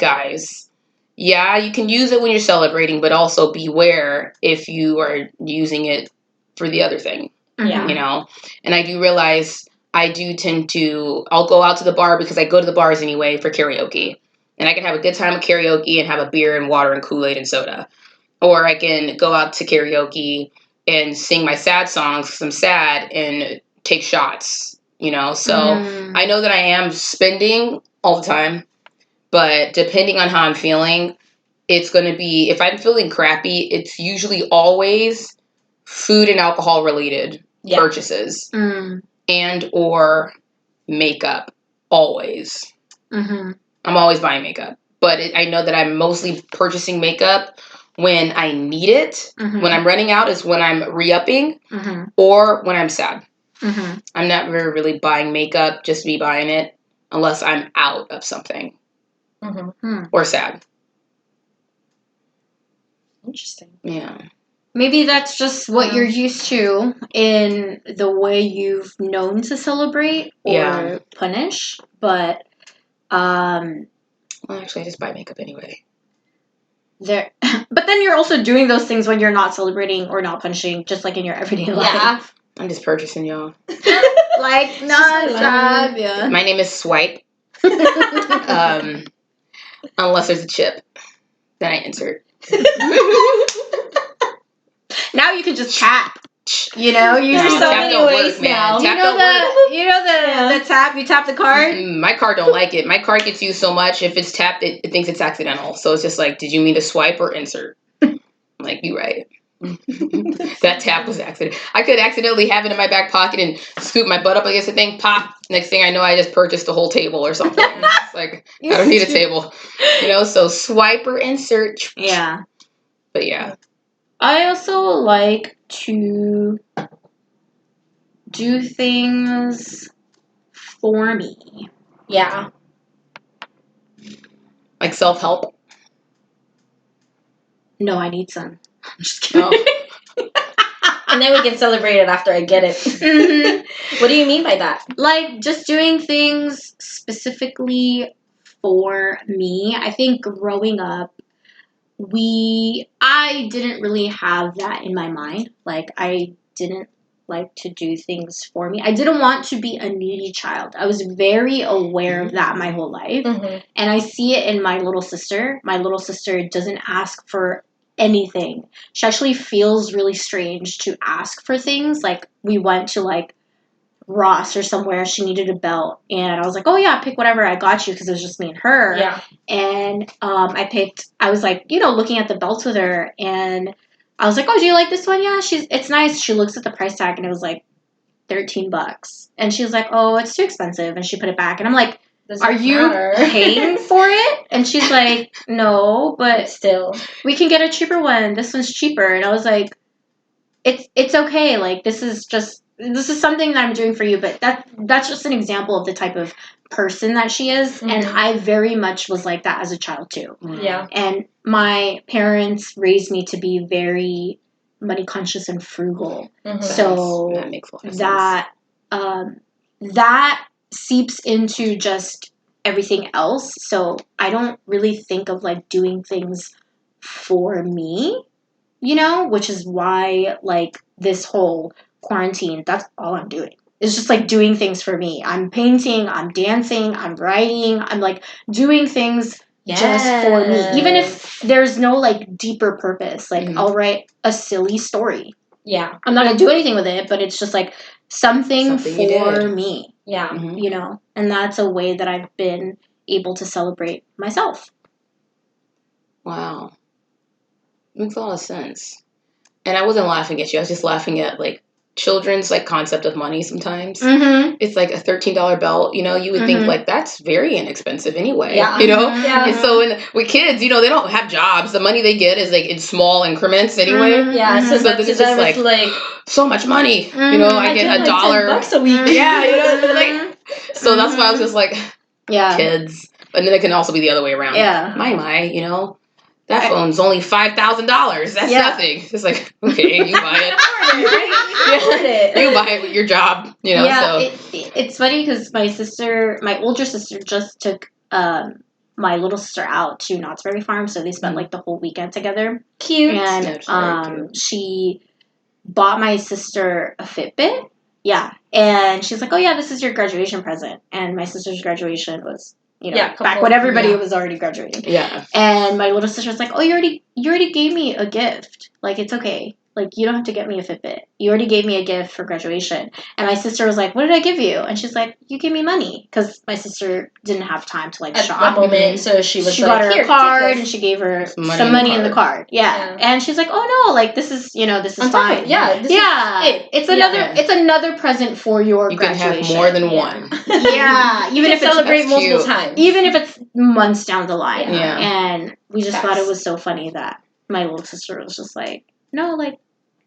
guys, yeah, you can use it when you're celebrating, but also beware if you are using it for the other thing. Yeah. You know, and I do realize I'll go out to the bar because I go to the bars anyway for karaoke. And I can have a good time with karaoke and have a beer and water and Kool-Aid and soda. Or I can go out to karaoke and sing my sad songs because I'm sad and take shots, you know. So I know that I am spending all the time. But depending on how I'm feeling, it's going to be, if I'm feeling crappy, it's usually always food and alcohol related purchases. And or makeup, always. I'm always buying makeup. But I know that I'm mostly purchasing makeup when I need it. When I'm running out is when I'm re-upping or when I'm sad. I'm not really buying makeup, just me buying it, unless I'm out of something. Or sad. Interesting. Yeah. Maybe that's just what you're used to in the way you've known to celebrate or punish. But well, actually I just buy makeup anyway. But then you're also doing those things when you're not celebrating or not punishing, just like in your everyday life. Yeah. I'm just purchasing, y'all. Like non-stop, yeah. My name is Swipe. Unless there's a chip, then I insert. Now you can just tap. You know, there's so many ways now. You know the tap. You tap the card. My card don't like it. My card gets used so much. If it's tapped, it thinks it's accidental. So it's just like, did you mean to swipe or insert? I'm like, you right. That tap was accident. I could accidentally have it in my back pocket and scoop my butt up against the thing. Pop. Next thing I know, I just purchased the whole table or something. It's like I don't need a table. You know. So swipe or insert. Yeah. But yeah. I also like to do things for me. Yeah. Like self-help? No, I need some. I'm just kidding. And then we can celebrate it after I get it. Mm-hmm. What do you mean by that? Like, just doing things specifically for me. I think growing up, I didn't really have that in my mind. Like, I didn't like to do things for me. I didn't want to be a needy child. I was very aware of that my whole life. Mm-hmm. And I see it in my little sister. My little sister doesn't ask for anything. She actually feels really strange to ask for things. Like, we went to like Ross or somewhere, she needed a belt, and I was like, oh yeah, pick whatever, I got you, because it was just me and her. Yeah. And I was like, looking at the belts with her, and I was like, oh, do you like this one? Yeah, it's nice. She looks at the price tag, and it was like $13, and she was like, oh, it's too expensive, and she put it back, and I'm like, are you paying for it? And she's like, no, but still, we can get a cheaper one. This one's cheaper. And I was like, it's okay. Like, this is something that I'm doing for you, but that's just an example of the type of person that she is. Mm-hmm. And I very much was like that as a child too. Yeah. And my parents raised me to be very money conscious and frugal. Mm-hmm. So that makes a lot of sense. That seeps into just everything else. So I don't really think of like doing things for me, which is why like this whole quarantine, that's all I'm doing. It's just like doing things for me. I'm painting, I'm dancing, I'm writing, I'm like doing things just for me. Even if there's no like deeper purpose. Like I'll write a silly story. Yeah. I'm not gonna do anything with it, but it's just like something for me. Yeah. Mm-hmm. And that's a way that I've been able to celebrate myself. Wow. Makes a lot of sense. And I wasn't laughing at you. I was just laughing at like children's like concept of money sometimes. Mm-hmm. It's like a $13 belt, you would think like that's very inexpensive anyway. Yeah. Yeah. And so with kids, they don't have jobs. The money they get is like in small increments anyway. Mm-hmm. Yeah. So this is just like so much money. I get $1 $10 a week. Yeah, like so that's why I was just like kids. And then it can also be the other way around. Yeah. My, that phone's only $5,000. That's nothing. It's like, okay, you buy it. You buy it with your job, Yeah, so. It's funny because my older sister just took my little sister out to Knott's Berry Farm, so they spent like the whole weekend together. Cute. And cute. She bought my sister a Fitbit. Yeah. And she's like, oh yeah, this is your graduation present. And my sister's graduation was back when everybody was already graduating. Yeah. And my little sister was like, oh, you already gave me a gift. Like, it's okay. Like, you don't have to get me a Fitbit. You already gave me a gift for graduation. And my sister was like, what did I give you? And she's like, you gave me money. Because my sister didn't have time to, like, shop. At that moment, so she got her a card, and she gave her some money in the card. Yeah. And she's like, oh, no, like, this is fine. Yeah. It's another present for your graduation. You can have more than one. Yeah. Even if it's celebrate multiple times. Even if it's months down the line. Yeah. And we just thought it was so funny that my little sister was just like, no, like,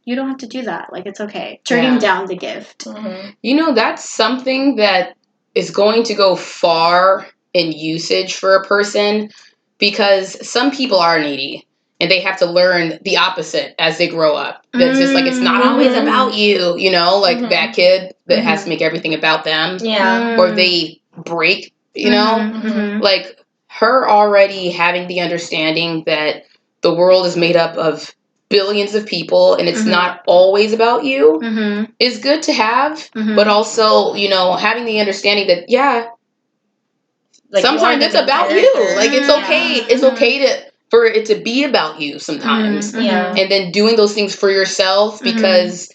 you don't have to do that. Like, it's okay. Turning down the gift. Mm-hmm. That's something that is going to go far in usage for a person because some people are needy and they have to learn the opposite as they grow up. That's just like, it's not always about you, like that kid that has to make everything about them. Yeah. Or they break, like her already having the understanding that the world is made up of billions of people and it's not always about you is good to have, but also, having the understanding that, like sometimes it's about you. Like, it's okay. It's okay for it to be about you sometimes. And then doing those things for yourself because,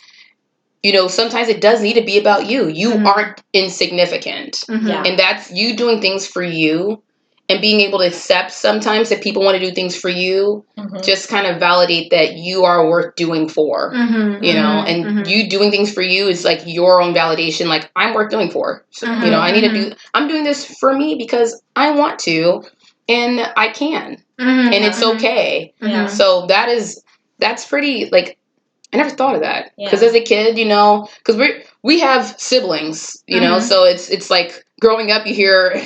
sometimes it does need to be about you. You aren't insignificant. And that's you doing things for you. And being able to accept sometimes that people want to do things for you, just kind of validate that you are worth doing for, and you doing things for you is like your own validation. Like, I'm worth doing for. So, I'm doing this for me because I want to and I can and it's okay. So that's pretty, like, I never thought of that because as a kid, because we have siblings, so it's like growing up, you hear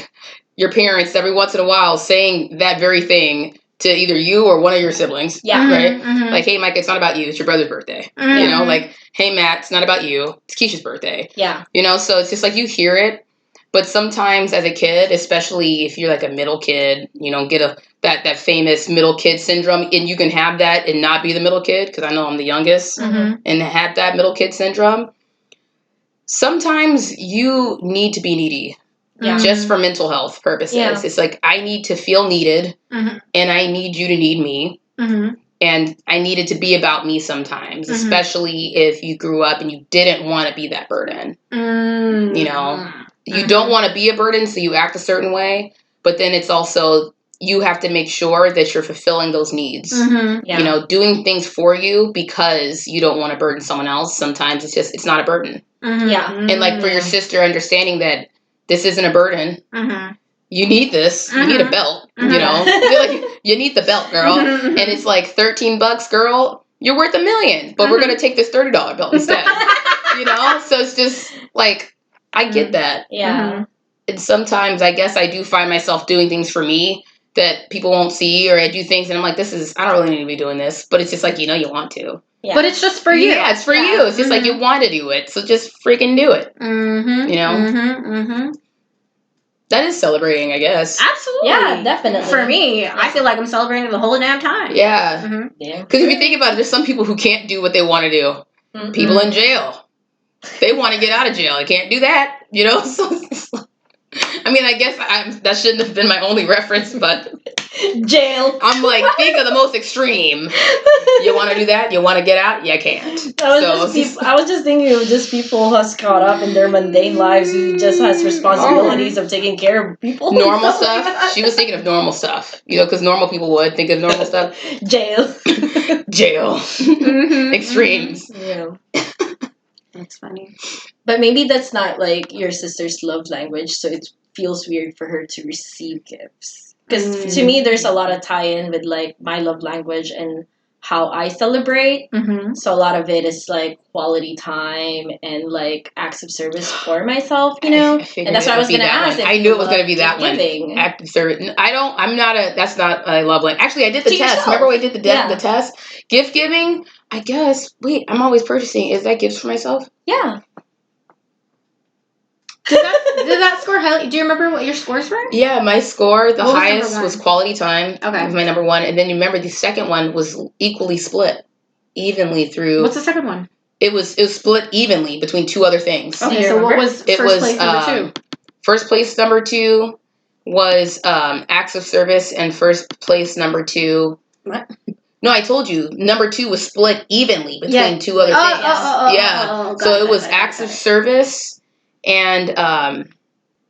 your parents every once in a while saying that very thing to either you or one of your siblings. Yeah. Right? Mhm. Like, hey, Mykah, it's not about you. It's your brother's birthday. Mhm. You know, like, hey, Matt, it's not about you. It's Keisha's birthday. Yeah. You know, so it's just like you hear it. But sometimes as a kid, especially if you're like a middle kid, you know, get that famous middle kid syndrome, and you can have that and not be the middle kid, because I know I'm the youngest, Mhm. and have that middle kid syndrome. Sometimes you need to be needy. Yeah. Just for mental health purposes. Yeah. It's like, I need to feel needed, Mhm. and I need you to need me. Mhm. And I need it to be about me sometimes, especially if you grew up and you didn't want to be that burden. Mhm. You know, you don't want to be a burden, so you act a certain way. But then it's also, you have to make sure that you're fulfilling those needs. Mhm. Yeah. You know, doing things for you because you don't want to burden someone else. Sometimes it's not a burden. Mhm. Yeah. And like for your sister, understanding that this isn't a burden. Mhm. You need this. You need a belt. You know, you're like, you need the belt, girl. And it's like $13, girl. You're worth $1 million, but we're gonna take this $30 belt instead. You know, so it's just like, I get that. Yeah. And sometimes I guess I do find myself doing things for me that people won't see, or I do things and I'm like, I don't really need to be doing this, but it's just like, you know, you want to. Yeah. But it's just for you. Yeah, it's for you. It's just like, you want to do it, so just freaking do it. Mhm. You know? Mhm. That is celebrating, I guess. Absolutely. Yeah, definitely. For me, I feel like I'm celebrating the whole damn time. Yeah. Mhm. Yeah. Because if you think about it, there's some people who can't do what they want to do. Mm-mm. People in jail. They want to get out of jail. They can't do that, you know? So it's like, I mean, I guess that shouldn't have been my only reference, but Jail. I'm like, think of the most extreme. You want to do that? You want to get out? You can't. I was just thinking of just people who's caught up in their mundane lives who just has responsibilities of taking care of people. Normal and stuff. Like She was thinking of normal stuff, you know, because normal people would think of normal stuff. Jail. Jail. Extremes. Yeah. That's funny. But maybe that's not like your sister's love language, so it feels weird for her to receive gifts. Because to me, there's a lot of tie-in with like my love language and how I celebrate. Mhm. So a lot of it is like quality time and like acts of service for myself, you know. And that's what I was gonna ask. I knew it was gonna be that one. Giving. Active service. That's not a love language. Actually, I did the To test. yourself. Remember when I did the Yeah. test? Gift giving. I guess. Wait, I'm always purchasing. Is that gifts for myself? Yeah. Did that score highly? Do you remember what your scores were? Yeah, my score, the What was highest number was one? quality time. Okay. Was my number one, and then you remember the second one was equally split, evenly through. What's the second one? It was split evenly between two other things. Okay, you so what remember? was It first was place number 2? first place number 2 was acts of service, and first place number 2. What? No, I told you number 2 was split evenly between two other things. Oh, So it was acts of service and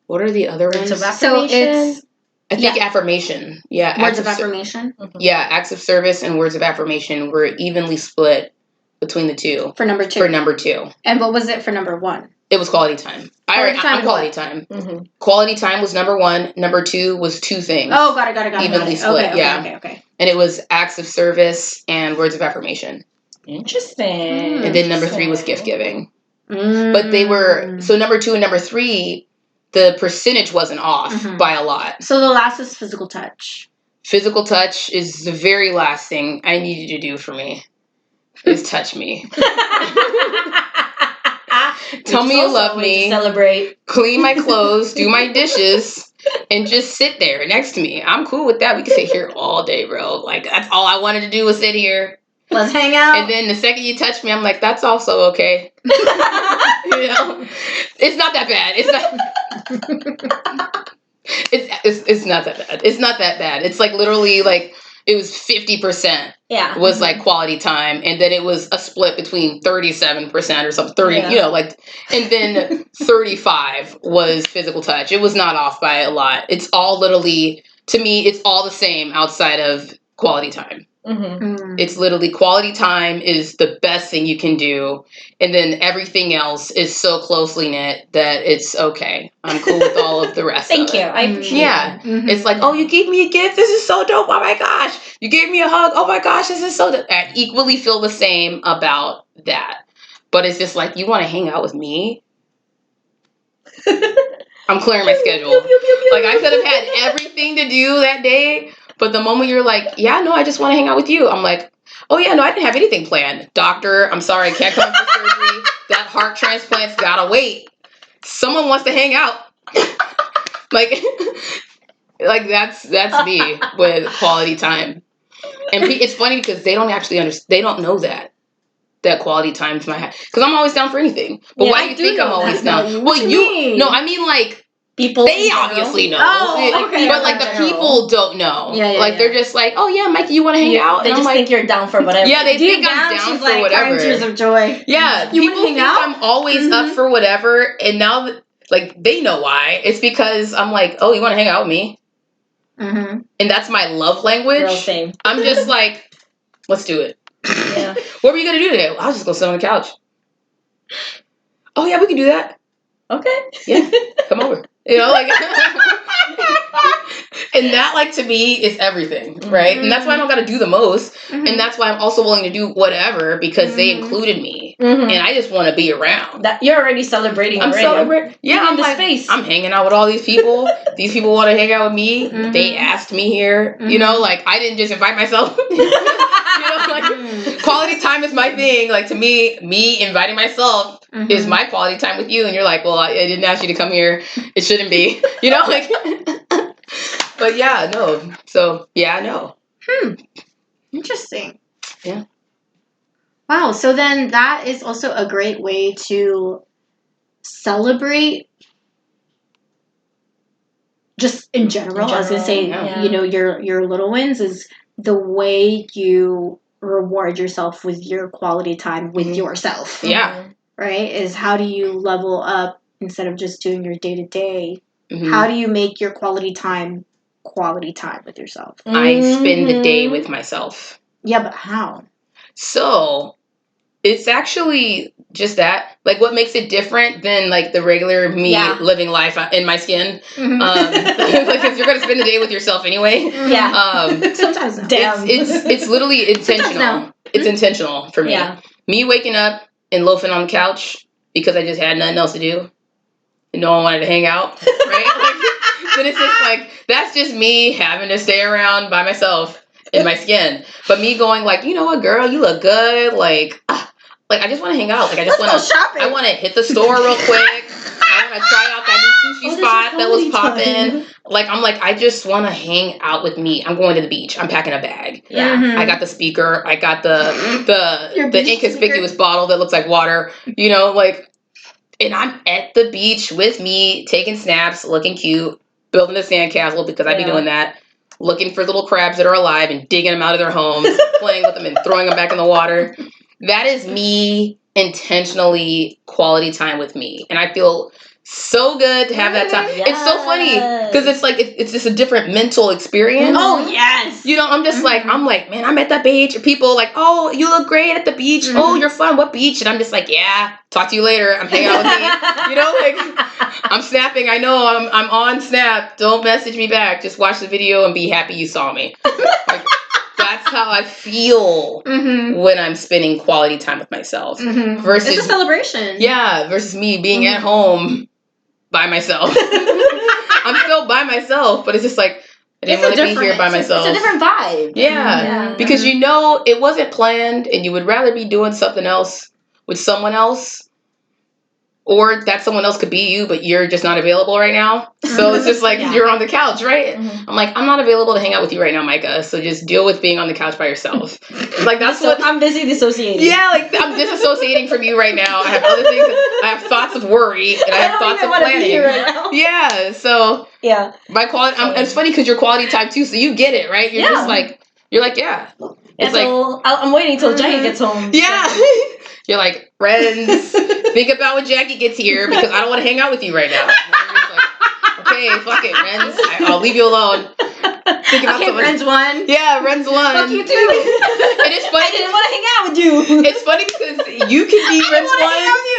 what are the other ones? Words of So affirmation. it's I think affirmation. Yeah, words of affirmation yeah, acts of service and words of affirmation were evenly split between the two. for number 2. For number 2. And what was it for number 1? It was quality time. I'm quality time. Mm-hmm. Quality time was number 1. Number 2 was 2 things. Oh, got it. Evenly split, Okay, yeah. Okay. And it was acts of service and words of affirmation. Interesting. And then number 3 was gift giving. Mm. But they were, so number 2 and number 3, the percentage wasn't off by a lot. So the last is physical touch. Physical touch is the very last thing I need you to do for me. Is touch me. Tell me you love me. Celebrate. Clean my clothes, do my dishes, and just sit there next to me. I'm cool with that. We can sit here all day, bro. Like, that's all I wanted to do was sit here. Let's hang out. And then the second you touch me, I'm like, that's also okay. You know? It's not that bad. It's not that bad. It's not that bad. It's like literally like it was 50% was like quality time, and then it was a split between 37% or something, 30, you know, like, and then 35 was physical touch. It was not off by a lot. It's all literally, to me, it's all the same outside of quality time. It's literally quality time is the best thing you can do, and then everything else is so closely knit that it's okay. I'm cool with all of the rest. Thank you. I appreciate it. It's like, oh, you gave me a gift. This is so dope. Oh my gosh. You gave me a hug. Oh my gosh, this is so dope. I equally feel the same about that. But it's just like, you want to hang out with me? I'm clearing my schedule. Like, I could have had everything to do that day, But the moment you're like, yeah, no, I just want to hang out with you. I'm like, oh yeah, no, I didn't have anything planned. Doctor, I'm sorry, I can't come in for surgery. That heart transplant's gotta wait. Someone wants to hang out. like that's me with quality time. And it's funny because they don't actually understand. They don't know that quality time's my because I'm always down for anything. But why do you think I'm always down? Well, no, I mean like. People they obviously know. Oh, okay. But like the people don't know. Yeah, like they're just like, oh yeah, Mykah, you want to hang out? They And just I'm think you're down for whatever. Yeah, they think I'm down for whatever. Tears of joy. Yeah, you people hang think out? I'm always up for whatever, and now like they know why. It's because I'm like, oh, you want to hang out with me? Mm-hmm. And that's my love language. Girl, same. I'm just like, let's do it. Yeah. What were you gonna do today? Well, I'll just go sit on the couch. Oh yeah, we can do that. Okay. Yeah, come over. You know, like. And that, like, to me, is everything, right? And that's why I don't got to do the most. And that's why I'm also willing to do whatever because they included me. And I just want to be around. You're already celebrating. I'm celebrating. Yeah, I'm like, space. I'm hanging out with all these people. These people want to hang out with me. They asked me here. You know, like, I didn't just invite myself. You know, like, quality time is my thing. Like, to me inviting myself is my quality time with you. And you're like, well, I didn't ask you to come here. It shouldn't be. You know, like... But yeah, no. So, yeah, no. Interesting. Yeah. Wow. So then that is also a great way to celebrate just in general. I was going to say, you know, your little wins is the way you reward yourself with your quality time with yourself. Yeah. Right? Is how do you level up instead of just doing your day-to-day? How do you make your quality time with yourself? I spend the day with myself. Yeah, but how? So, it's actually just that. Like, what makes it different than, like, the regular me living life in my skin? Because you're going to spend the day with yourself anyway. Yeah. Sometimes no. It's literally intentional. No. It's intentional for me. Yeah. Me waking up and loafing on the couch because I just had nothing else to do. And no one wanted to hang out. Right? Then it's just like, that's just me having to stay around by myself in my skin. But me going like, you know what, girl, you look good. Like I just want to hang out. Like I just want to. I want to hit the store real quick. I want to try out that new sushi spot that was popping. Like I'm like, I just want to hang out with me. I'm going to the beach. I'm packing a bag. Yeah. I got the speaker. I got the inconspicuous bottle that looks like water. You know, like, and I'm at the beach with me, taking snaps, looking cute. Building a sandcastle because I'd be doing that. Looking for little crabs that are alive and digging them out of their homes, playing with them and throwing them back in the water. That is me intentionally quality time with me. And I feel so good to have that time. Yes. It's so funny because it's like, it's just a different mental experience. Oh, yes. You know, I'm just like, man, I'm at the beach. People like, oh, you look great at the beach. Oh, you're fun. What beach? And I'm just like, yeah, talk to you later. I'm hanging out with me. You know, like I'm snapping. I know I'm on Snap. Don't message me back. Just watch the video and be happy you saw me. Like, that's how I feel when I'm spending quality time with myself. Versus, it's a celebration. Yeah, versus me being at home by myself. I'm still by myself, but it's just like, I didn't want to be here by myself. It's a different vibe. Yeah. Because you know it wasn't planned and you would rather be doing something else with someone else. Or that someone else could be you, but you're just not available right now. So it's just like, you're on the couch, right? I'm like, I'm not available to hang out with you right now, Mykah. So just deal with being on the couch by yourself. Like, that's what... I'm busy dissociating. Yeah, like, I'm disassociating from you right now. I have other things. I have thoughts of worry. And I have thoughts of planning. Right now. Yeah, so... Yeah. My quality... it's funny because you're quality time, too. So you get it, right? You're just like... You're like, yeah. It's like... I'm waiting till Jackie gets home. Yeah. You're like, Renz, think about when Jackie gets here because I don't want to hang out with you right now. Like, okay, fuck it, Renz. I'll leave you alone. Think about someone. Renz won. Yeah, Renz won. Fuck you too. And it's funny. I didn't want to hang out with you. It's funny because you can be Renz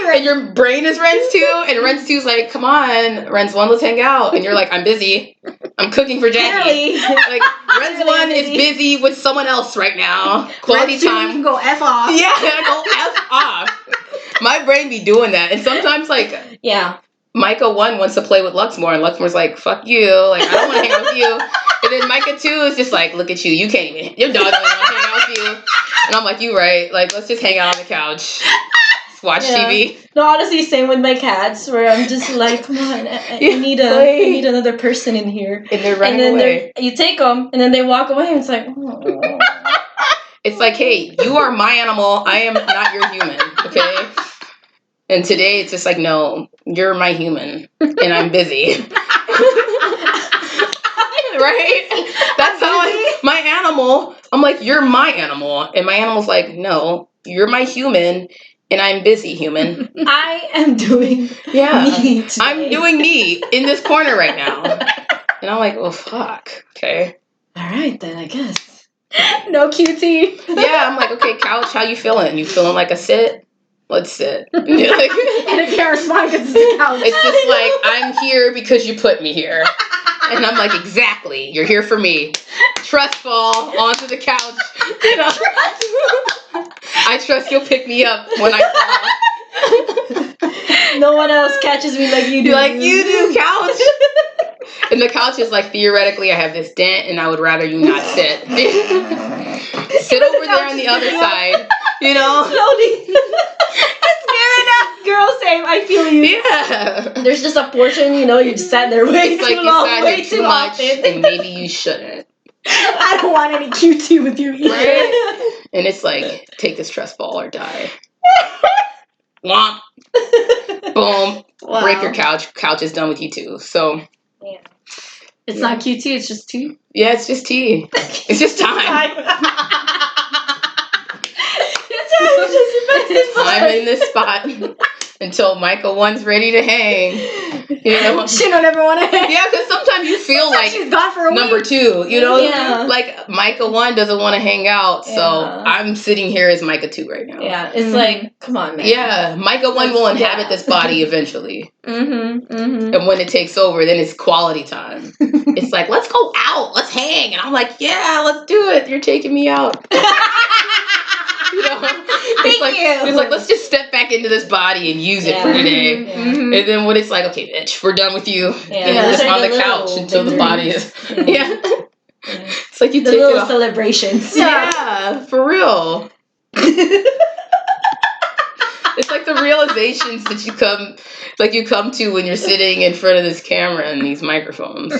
1 and your brain is Renz 2 and Renz 2's like, come on, Renz 1, let's hang out. And you're like, I'm busy. I'm cooking for Jackie. Like, Renz 1 is busy with someone else right now. Quality Renz 2 time. can go F off. Yeah, go F off. My brain be doing that. And sometimes, like... Yeah. Mykah 1 wants to play with Luxmore, and Luxmore's like, fuck you. Like, I don't want to hang out with you. And then Mykah 2 is just like, look at you. You can't even. Your dog doesn't want to hang out with you. And I'm like, you right. Like, let's just hang out on the couch. Just watch TV. No, honestly, same with my cats, where I'm just like, come on, I need another person in here. And they're running away. You take them, and then they walk away, and it's like, oh. It's like, hey, you are my animal. I am not your human, okay? And today it's just like, no, you're my human, and I'm busy. Right? That's how my animal, I'm like, you're my animal. And my animal's like, no, you're my human, and I'm busy, human. I am doing me today. I'm doing me in this corner right now. And I'm like, well, fuck. Okay. All right, then, I guess. No QT. Yeah, I'm like, okay, couch, how you feeling? You feeling like a sit? Let's sit. Like, and it can't respond because it's the couch. It's just like, I'm here because you put me here. And I'm like, exactly. You're here for me. Trust fall onto the couch. You know? I trust you'll pick me up when I fall. No one else catches me like you do. Like you do, couch. And the couch is like, theoretically, I have this dent, and I would rather you not sit. Sit over there on the other side. You know? It's giving up. Girl, same. I feel you. Yeah. There's just a portion, you just sat there way too long, way too much, and maybe you shouldn't. I don't want any QT with you either. Right? And it's like, take this trust ball or die. Womp. Boom. Wow. Break your couch. Couch is done with you too. So. Yeah. It's not QT, it's just tea. Yeah, it's just tea. It's just time. I'm in this spot until Mykah 1's ready to hang. You know, she don't ever want to hang. Yeah, because sometimes you feel like she's gone for a number week. 2. You know, yeah. Like Mykah 1 doesn't want to hang out, so I'm sitting here as Mykah 2 right now. Yeah, it's like, come on, man. Yeah, Mykah 1 will inhabit this body eventually. And when it takes over, then it's quality time. It's like, let's go out, let's hang, and I'm like, yeah, let's do it. You're taking me out. You know? It's like, let's just step back into this body and use it for today. Yeah. And then when it's like, okay, bitch, we're done with you. Yeah. And just on the couch until the body is. Yeah. It's like you the take little celebrations. Yeah, for real. It's like the realizations that you come to when you're sitting in front of this camera and these microphones.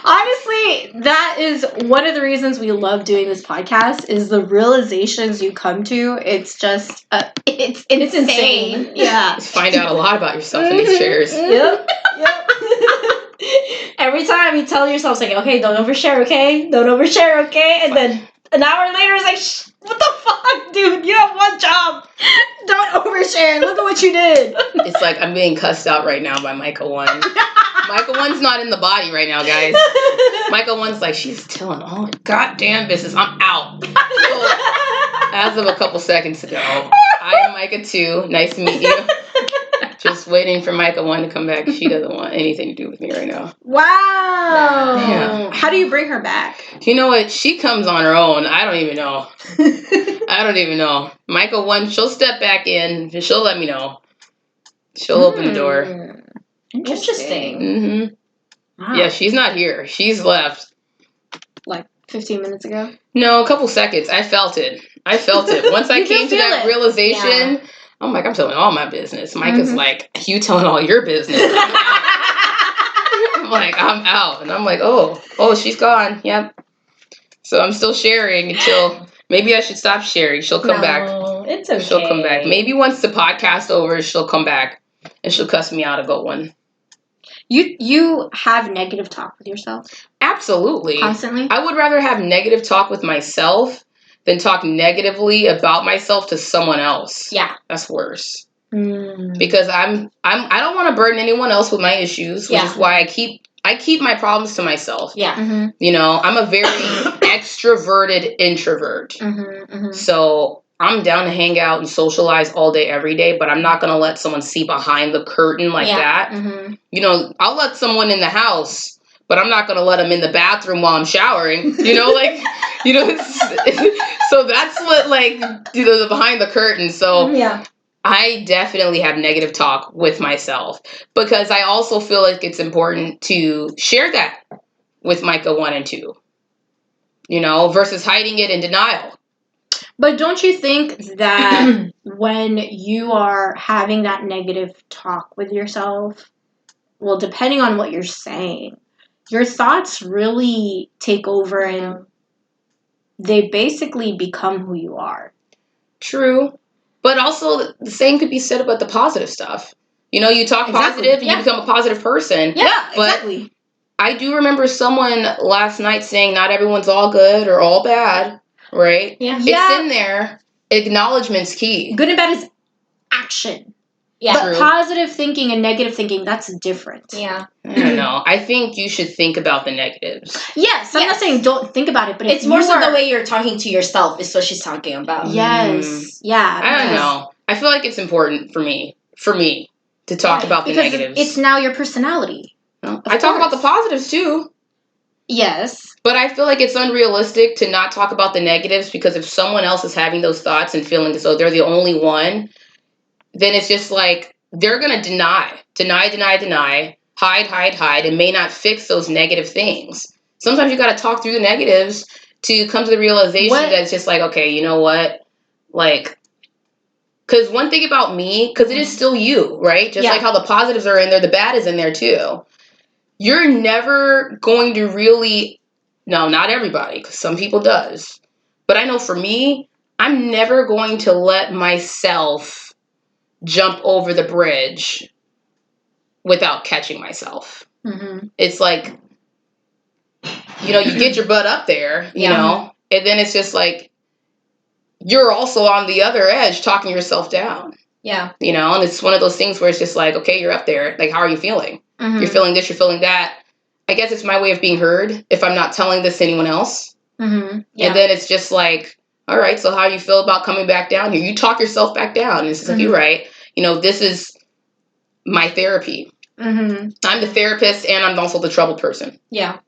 Honestly, that is one of the reasons we love doing this podcast is the realizations you come to. It's just, it's insane. Yeah. Just find out a lot about yourself in these chairs. Yep. Every time you tell yourself, like, okay, don't overshare, okay? Don't overshare, okay? And then an hour later, it's like, what the fuck, dude? You have one job. Don't overshare. Look at what you did. It's like I'm being cussed out right now by Mykah 1. Mykah 1's not in the body right now, guys. Mykah 1's like, she's telling all goddamn business. I'm out. So, as of a couple seconds ago, I am Mykah 2. Nice to meet you. Just waiting for Mykah 1 to come back. She doesn't want anything to do with me right now. Wow. Yeah. How do you bring her back? You know what? She comes on her own. I don't even know. Mykah 1, she'll step back in. She'll let me know. She'll open the door. Interesting. Mm-hmm. Wow. Yeah, she's not here. She's left. Like 15 minutes ago? No, a couple seconds. I felt it. Once I came to that realization, I'm like, I'm telling all my business. Mykah's like, you telling all your business. I'm like, I'm out. And I'm like, oh, she's gone. Yep. So I'm still sharing until maybe I should stop sharing. She'll come back. It's okay. She'll come back. Maybe once the podcast over, she'll come back and she'll cuss me out a good one. You have negative talk with yourself? Absolutely. Constantly? I would rather have negative talk with myself than talk negatively about myself to someone else. Yeah. That's worse. Because I don't want to burden anyone else with my issues, which is why I keep my problems to myself. Yeah. You know, I'm a very extroverted introvert. So I'm down to hang out and socialize all day, every day, but I'm not going to let someone see behind the curtain like that. You know, I'll let someone in the house, but I'm not going to let them in the bathroom while I'm showering. You know, like, so that's what, like, the behind the curtain. So I definitely have negative talk with myself because I also feel like it's important to share that with Mykah 1 and 2, versus hiding it in denial. But don't you think that when you are having that negative talk with yourself, well, depending on what you're saying, your thoughts really take over and they basically become who you are. True. But also the same could be said about the positive stuff. You talk positive and you become a positive person. Yeah, but exactly. I do remember someone last night saying not everyone's all good or all bad, right? Yeah. It's in there. Acknowledgement's key. Good and bad is action. Yeah. But positive thinking and negative thinking, that's different. Yeah. I don't know. I think you should think about the negatives. Yes, I'm not saying don't think about it, but it's more so the way you're talking to yourself is what she's talking about. Yes. Yeah. I don't know. I feel like it's important for me to talk about the negatives. It's now your personality. I talk about the positives too. Yes. But I feel like it's unrealistic to not talk about the negatives because if someone else is having those thoughts and feeling as though they're the only one, then it's just like they're going to deny, hide, and may not fix those negative things. Sometimes you got to talk through the negatives to come to the realization that it's just like, okay, you know what? Like, because one thing about me, because it is still you, right? Just like how the positives are in there, the bad is in there too. You're never going to really, no, not everybody, because some people does. But I know for me, I'm never going to let myself jump over the bridge without catching myself. Mm-hmm. It's like, you get your butt up there, you know, and then it's just like, you're also on the other edge talking yourself down. Yeah. And it's one of those things where it's just like, okay, you're up there. Like, how are you feeling? Mm-hmm. You're feeling this, you're feeling that. I guess it's my way of being heard if I'm not telling this to anyone else. Mm-hmm. Yeah. And then it's just like, all right, so how you feel about coming back down here? You talk yourself back down. And it's just like, you're right. This is my therapy. Mm-hmm. I'm the therapist and I'm also the troubled person. Yeah.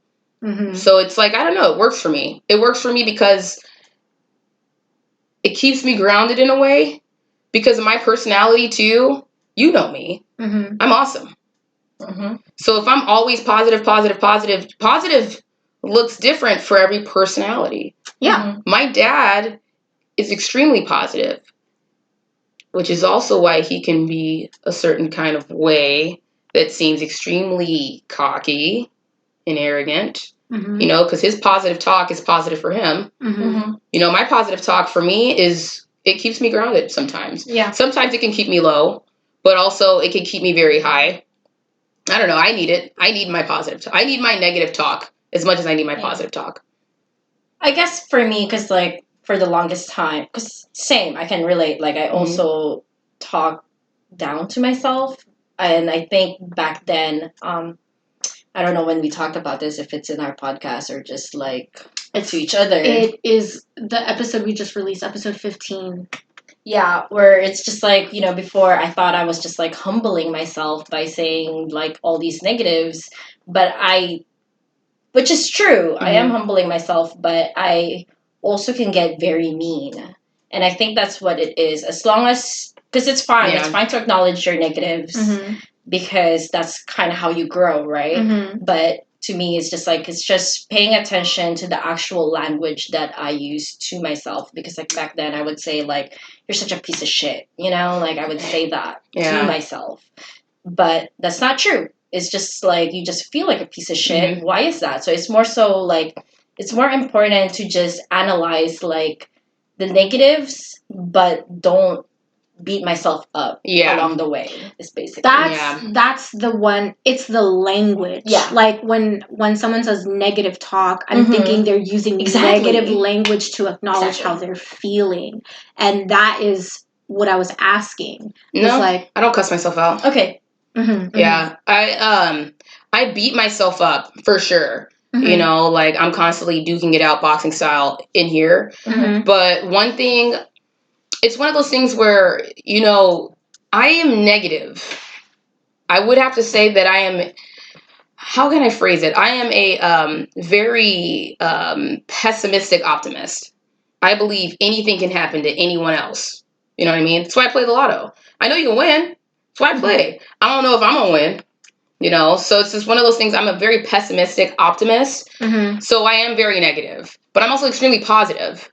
Mm-hmm. So it's like, I don't know. It works for me. It works for me because it keeps me grounded in a way because of my personality too. You know me. Mm-hmm. I'm awesome. Mm-hmm. So if I'm always positive looks different for every personality. Yeah. Mm-hmm. My dad is extremely positive, which is also why he can be a certain kind of way that seems extremely cocky and arrogant. Mm-hmm. Because his positive talk is positive for him. Mm-hmm. My positive talk for me it keeps me grounded sometimes. Yeah. Sometimes it can keep me low, but also it can keep me very high. I don't know. I need it. I need my positive I need my negative talk as much as I need my positive talk. I guess for me, because like for the longest time, because same, I can relate. Like I also talk down to myself. And I think back then, I don't know when we talked about this, if it's in our podcast or just like to each other. It is the episode we just released, episode 15. Yeah, where it's just like, before I thought I was just like humbling myself by saying like all these negatives, which is true, I am humbling myself, but I also can get very mean. And I think that's what it is. As long as, because it's fine. Yeah. It's fine to acknowledge your negatives because that's kind of how you grow, right? Mm-hmm. But to me, it's just paying attention to the actual language that I use to myself. Because like back then I would say like, you're such a piece of shit, like I would say that to myself. But that's not true. It's just like, you just feel like a piece of shit. Mm-hmm. Why is that? So it's more so like, it's more important to just analyze like the negatives, but don't beat myself up along the way. Is basically that's the one. It's the language. Yeah, like when someone says negative talk, I'm thinking they're using negative language to acknowledge how they're feeling, and that is what I was asking. No, like, I don't cuss myself out. Okay. Mm-hmm, yeah, I beat myself up for sure. Mm-hmm. Like I'm constantly duking it out boxing style in here. Mm-hmm. But one thing, it's one of those things where, I am negative. I would have to say that I am, how can I phrase it? I am a very pessimistic optimist. I believe anything can happen to anyone else You know what I mean? That's why I play the lotto. I know you can win. That's why I play. I don't know if I'm going to win. You know, so it's just one of those things. I'm a very pessimistic optimist. So I am very negative, but I'm also extremely positive.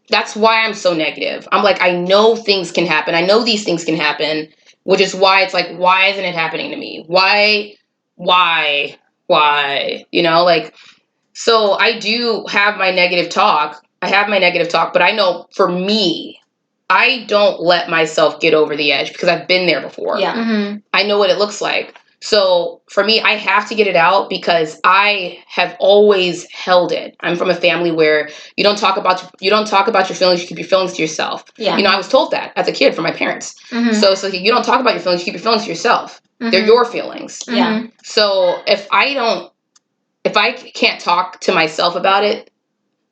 That's why I'm so negative. I'm like, I know things can happen. I know these things can happen, which is why it's like, why isn't it happening to me? Why? You know, like, so I do have my negative talk. But I know for me, I don't let myself get over the edge because I've been there before. Yeah. I know what it looks like. So for me, I have to get it out because I have always held it. I'm from a family where you don't talk about your feelings. You keep your feelings to yourself. Yeah. You know, I was told that as a kid from my parents. So it's like, you don't talk about your feelings. You keep your feelings to yourself. They're your feelings. Yeah. So if I can't talk to myself about it,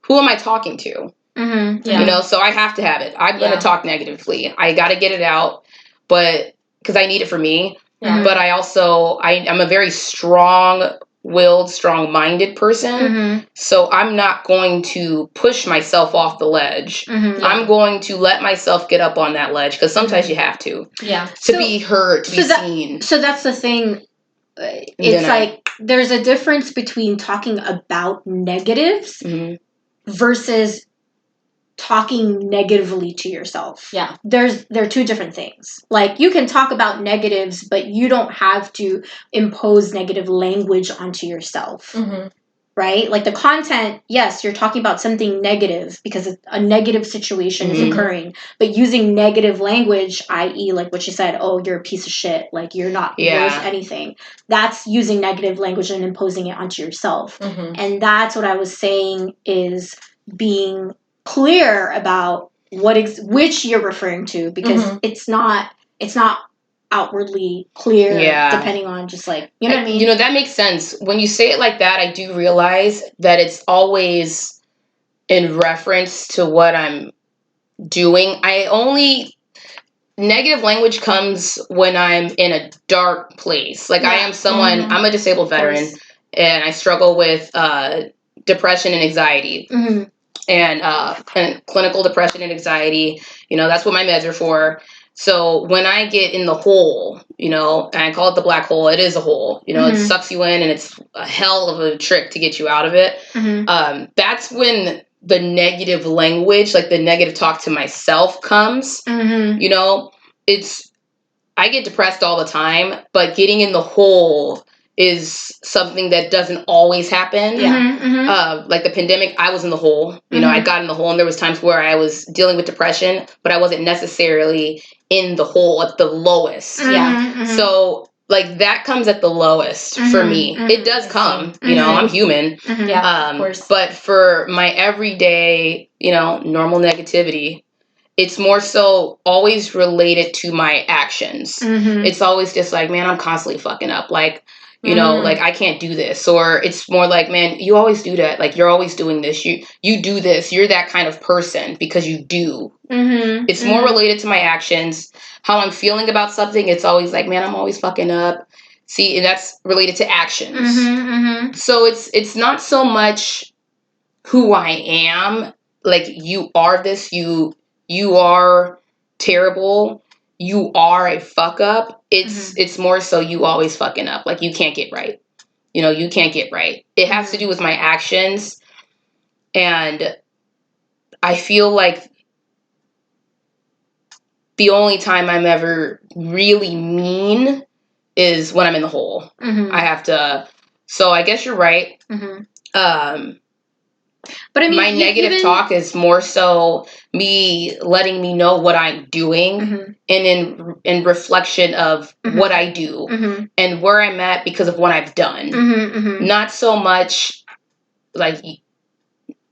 who am I talking to? Yeah. You know, so I have to have it. I'm going to talk negatively. I got to get it out, but because I need it for me. Yeah. But I also, I'm a very strong-willed, strong-minded person. So I'm not going to push myself off the ledge. I'm going to let myself get up on that ledge because sometimes you have to. Yeah. To be heard, to be seen. So that's the thing. It's like there's a difference between talking about negatives versus talking negatively to yourself. Yeah. They're two different things. Like, you can talk about negatives, but you don't have to impose negative language onto yourself. Right? Like, the content, yes, you're talking about something negative because a negative situation is occurring, but using negative language, i.e. like what she said, oh, you're a piece of shit, like you're not worth anything. That's using negative language and imposing it onto yourself. And that's what I was saying is being clear about which you're referring to, because it's not outwardly clear depending on just like, you know what I mean? You know, that makes sense. When you say it like that, I do realize that it's always in reference to what I'm doing. Negative language comes when I'm in a dark place. Like, I am someone, I'm a disabled veteran, and I struggle with depression and anxiety. And clinical depression and anxiety. You know, that's what my meds are for. So when I get in the hole, you know, and I call it the black hole, it is a hole. You know, it sucks you in, and it's a hell of a trick to get you out of it. That's when the negative language, like the negative talk to myself, comes. You know, I get depressed all the time, but getting in the hole is something that doesn't always happen. Like the pandemic, I was in the hole. You know, I got in the hole, and there was times where I was dealing with depression, but I wasn't necessarily in the hole at the lowest. So, like, that comes at the lowest for me. It does come. You know, I'm human. Of course. But for my everyday, you know, normal negativity, it's more so always related to my actions. It's always just like, man, I'm constantly fucking up. Like, you know, like, I can't do this. Or it's more like, man, you always do that. Like, you're always doing this. You do this. You're that kind of person because you do. It's more related to my actions. How I'm feeling about something, it's always like, man, I'm always fucking up. See, and that's related to actions. So it's not so much who I am. Like, you are this, you are terrible, you are a fuck up. It's more so you always fucking up. Like, you can't get right. You know, you can't get right. It has to do with my actions. And I feel like the only time I'm ever really mean is when I'm in the hole. I have to. So I guess you're right. But I mean, my negative talk is more so me letting me know what I'm doing, and in reflection of what I do and where I'm at because of what I've done. Not so much like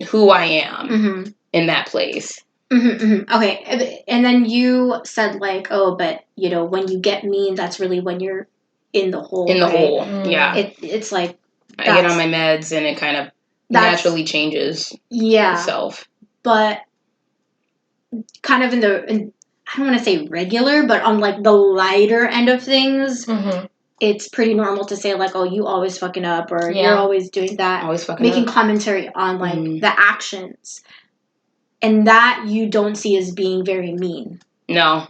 who I am in that place. Okay, and then you said like, oh, but you know, when you get mean, that's really when you're in the hole. In the hole, yeah. It's like I get on my meds, and it kind of naturally changes itself. But kind of I don't want to say regular, but on like the lighter end of things, it's pretty normal to say like, oh, you always fucking up, or you're always doing that, always fucking making up. Commentary on like the actions. and that you don't see as being very mean. No.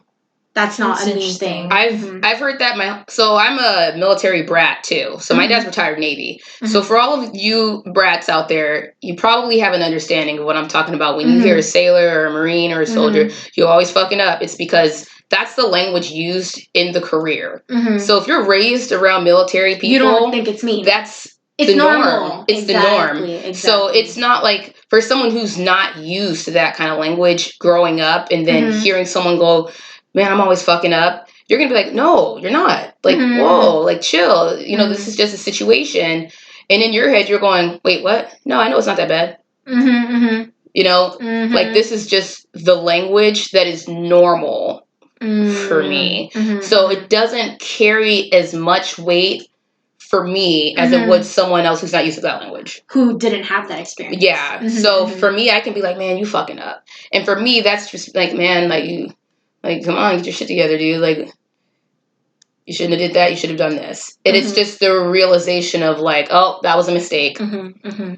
That's not a mean thing. I've heard that. So I'm a military brat too. So my dad's retired Navy. So for all of you brats out there, you probably have an understanding of what I'm talking about. When you hear a sailor or a Marine or a soldier, you're always fucking up. It's because that's the language used in the career. So if you're raised around military people, you don't think it's mean. It's the normal. Norm. It's the norm. Exactly. So it's not like for someone who's not used to that kind of language growing up and then hearing someone go, man, I'm always fucking up. You're going to be like, no, you're not. Like, whoa, like chill. You know, this is just a situation. And in your head, you're going, wait, what? No, I know it's not that bad. You know, like this is just the language that is normal for me. So it doesn't carry as much weight for me as it would someone else who's not used to that language. Who didn't have that experience. Yeah. So for me, I can be like, man, you fucking up. And for me, that's just like, man, like you, like, come on, get your shit together, dude. Like, you shouldn't have did that. You should have done this. And it's just the realization of like, oh, that was a mistake.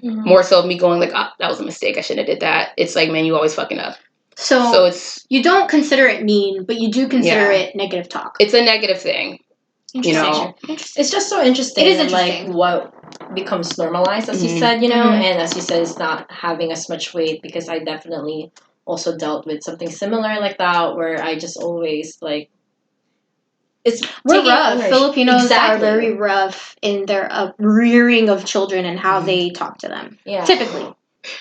More so of me going like, oh, that was a mistake. I shouldn't have did that. It's like, man, you always fucking up. So it's you don't consider it mean, but you do consider it negative talk. It's a negative thing. You know, it's just so interesting. It is interesting. Like what becomes normalized, as you said, you know, and as you said, it's not having as much weight because I definitely also dealt with something similar like that where I just always like we're rough. Filipinos are very rough in their rearing of children and how they talk to them. Yeah, typically.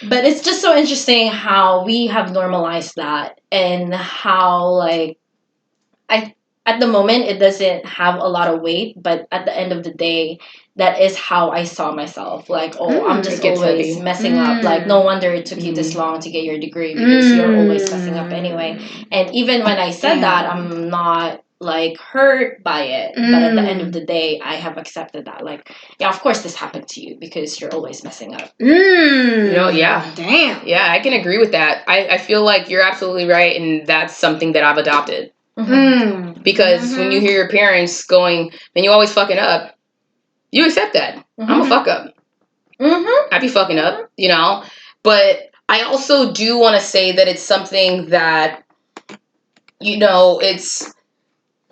But it's just so interesting how we have normalized that and how like at the moment it doesn't have a lot of weight, but at the end of the day, that is how I saw myself. Like, I'm just always messing up. Like, no wonder it took you this long to get your degree because you're always messing up anyway. And even when I said that, I'm not like hurt by it. But at the end of the day, I have accepted that. Like, yeah, of course this happened to you because you're always messing up. You know, yeah. Damn. Yeah, I can agree with that. I feel like you're absolutely right, and that's something that I've adopted. Because when you hear your parents going, man, you always fucking up, you accept that. I'm a fuck up. I be fucking up, you know? But I also do want to say that it's something that, you know, it's,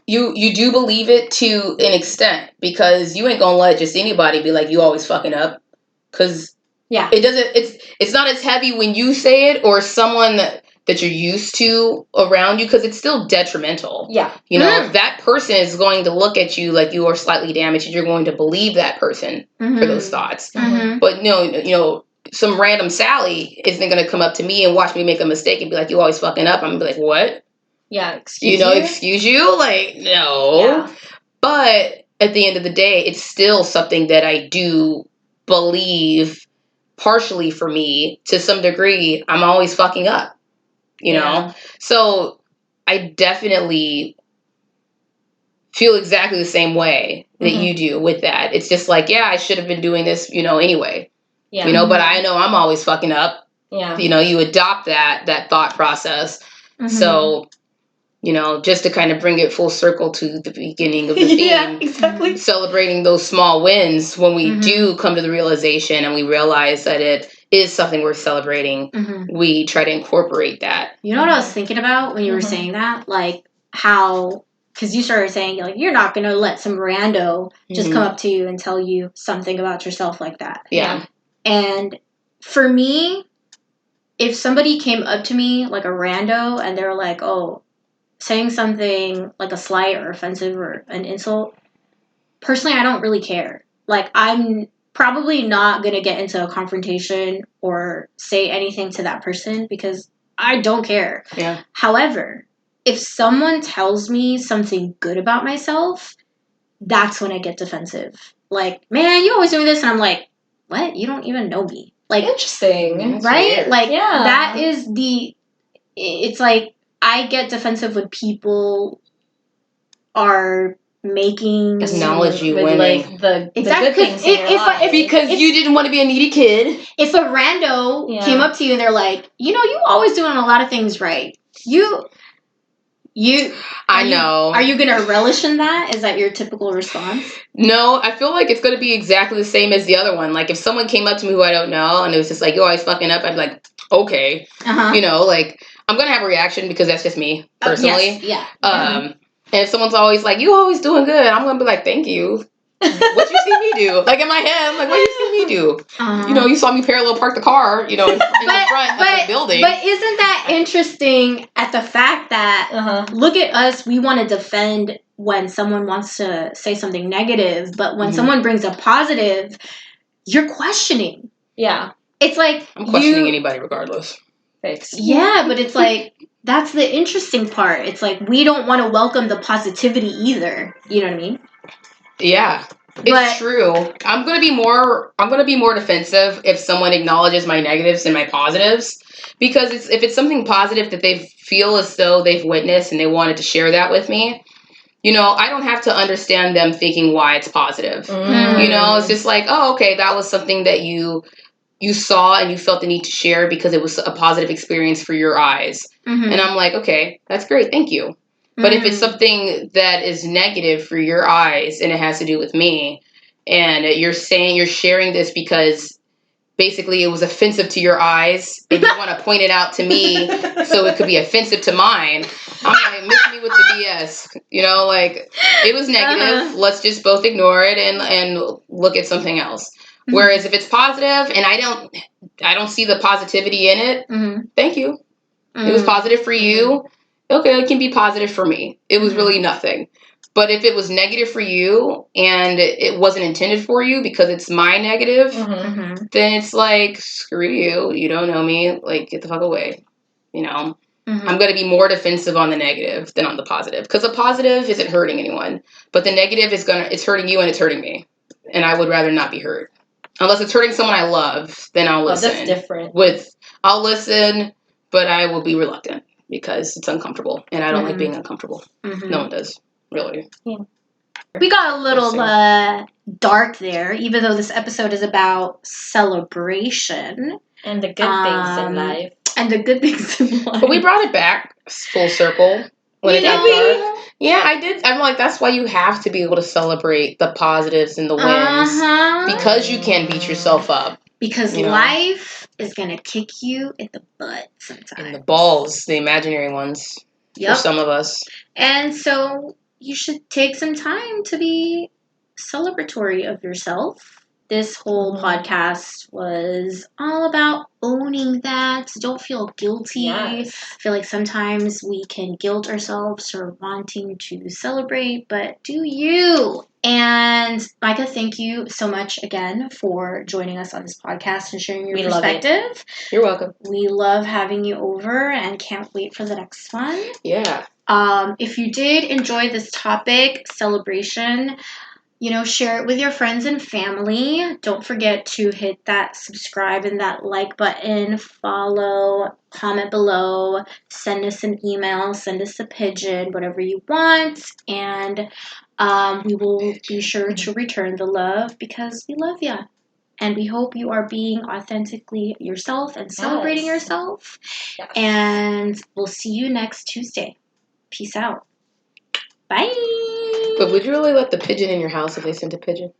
you do believe it to an extent because you ain't gonna let just anybody be like, you always fucking up. Because it doesn't, it's not as heavy when you say it or someone that you're used to around you because it's still detrimental. Yeah. You know, that person is going to look at you like you are slightly damaged and you're going to believe that person for those thoughts. But no, you know, some random Sally isn't going to come up to me and watch me make a mistake and be like, you always fucking up. I'm going to be like, what? Yeah, excuse you. Excuse you? Like, no. Yeah. But at the end of the day, it's still something that I do believe partially for me to some degree. I'm always fucking up. You know, so I definitely feel exactly the same way that you do with that. It's just like, yeah, I should have been doing this, you know, anyway. Yeah. You know, but I know I'm always fucking up. Yeah. You know, you adopt that thought process. So, you know, just to kind of bring it full circle to the beginning of the theme. Yeah, exactly. Celebrating those small wins when we do come to the realization and we realize that it is something worth celebrating. We try to incorporate that. You know what I was thinking about when you were saying that? Like how, because you started saying, like, you're not going to let some rando just come up to you and tell you something about yourself like that. Yeah. And for me, if somebody came up to me like a rando and they were like, oh, saying something like a slight or offensive or an insult, personally, I don't really care. Like, I'm probably not going to get into a confrontation or say anything to that person because I don't care. Yeah. However, if someone tells me something good about myself, that's when I get defensive. Like, man, you always doing this. And I'm like, what? You don't even know me. Like, interesting. Right? Weird. Like, that is it's like, I get defensive when people are making acknowledge you with winning. Like the good things because you didn't want to be a needy kid. If a rando came up to you and they're like, you know, you always doing a lot of things right. I know. Are you gonna relish in that? Is that your typical response? No, I feel like it's gonna be exactly the same as the other one. Like if someone came up to me who I don't know and it was just like, you always fucking up, I'd be like, okay. You know, like, I'm going to have a reaction because that's just me, personally. Yes. And if someone's always like, you always doing good, I'm going to be like, thank you. What you see me do? Like, in my head, I'm like, what you see me do? You know, you saw me parallel park the car, you know, in the front of the building. But isn't that interesting at the fact that, look at us, we want to defend when someone wants to say something negative, but when someone brings a positive, you're questioning. Yeah. It's like I'm questioning anybody regardless. Fix. Yeah, but it's like, that's the interesting part. It's like, we don't want to welcome the positivity either. You know what I mean? Yeah. It's true. I'm gonna be more defensive if someone acknowledges my negatives and my positives, because if it's something positive that they feel as though they've witnessed and they wanted to share that with me, you know, I don't have to understand them thinking why it's positive. You know, it's just like, oh, okay, that was something that you saw and you felt the need to share because it was a positive experience for your eyes. And I'm like, okay, that's great, thank you. But if it's something that is negative for your eyes and it has to do with me, and you're sharing this because basically it was offensive to your eyes and you want to point it out to me so it could be offensive to mine, I'm like, miss me with the BS. You know, like, it was negative. Let's just both ignore it and look at something else. Whereas if it's positive and I don't see the positivity in it, thank you. It was positive for you. Okay, it can be positive for me. It was really nothing. But if it was negative for you and it wasn't intended for you because it's my negative, then it's like, screw you. You don't know me. Like, get the fuck away. You know? I'm going to be more defensive on the negative than on the positive. Because the positive isn't hurting anyone. But the negative it's hurting you and it's hurting me. And I would rather not be hurt. Unless it's hurting someone I love, then I'll listen. That's different. I'll listen, but I will be reluctant because it's uncomfortable. And I don't like being uncomfortable. No one does, really. Yeah. We got a little dark there, even though this episode is about celebration. And the good things in life. And the good things in life. But we brought it back full circle when it got dark. Yeah, I did. I'm like, that's why you have to be able to celebrate the positives and the wins. Because you can beat yourself up. Because life is going to kick you in the butt sometimes. In the balls, the imaginary ones. For some of us. And so you should take some time to be celebratory of yourself. This whole podcast was all about owning that. Don't feel guilty. Yes. I feel like sometimes we can guilt ourselves for wanting to celebrate, but do you? And Mykah, thank you so much again for joining us on this podcast and sharing your perspective. You're welcome. We love having you over and can't wait for the next one. Yeah. If you did enjoy this topic, celebration, share it with your friends and family. Don't forget to hit that subscribe and that like button, follow, comment below, send us an email, send us a pigeon, whatever you want. And we will be sure to return the love because we love you. And we hope you are being authentically yourself and celebrating yourself. Yes. And we'll see you next Tuesday. Peace out. Bye. But would you really let the pigeon in your house if they sent a pigeon?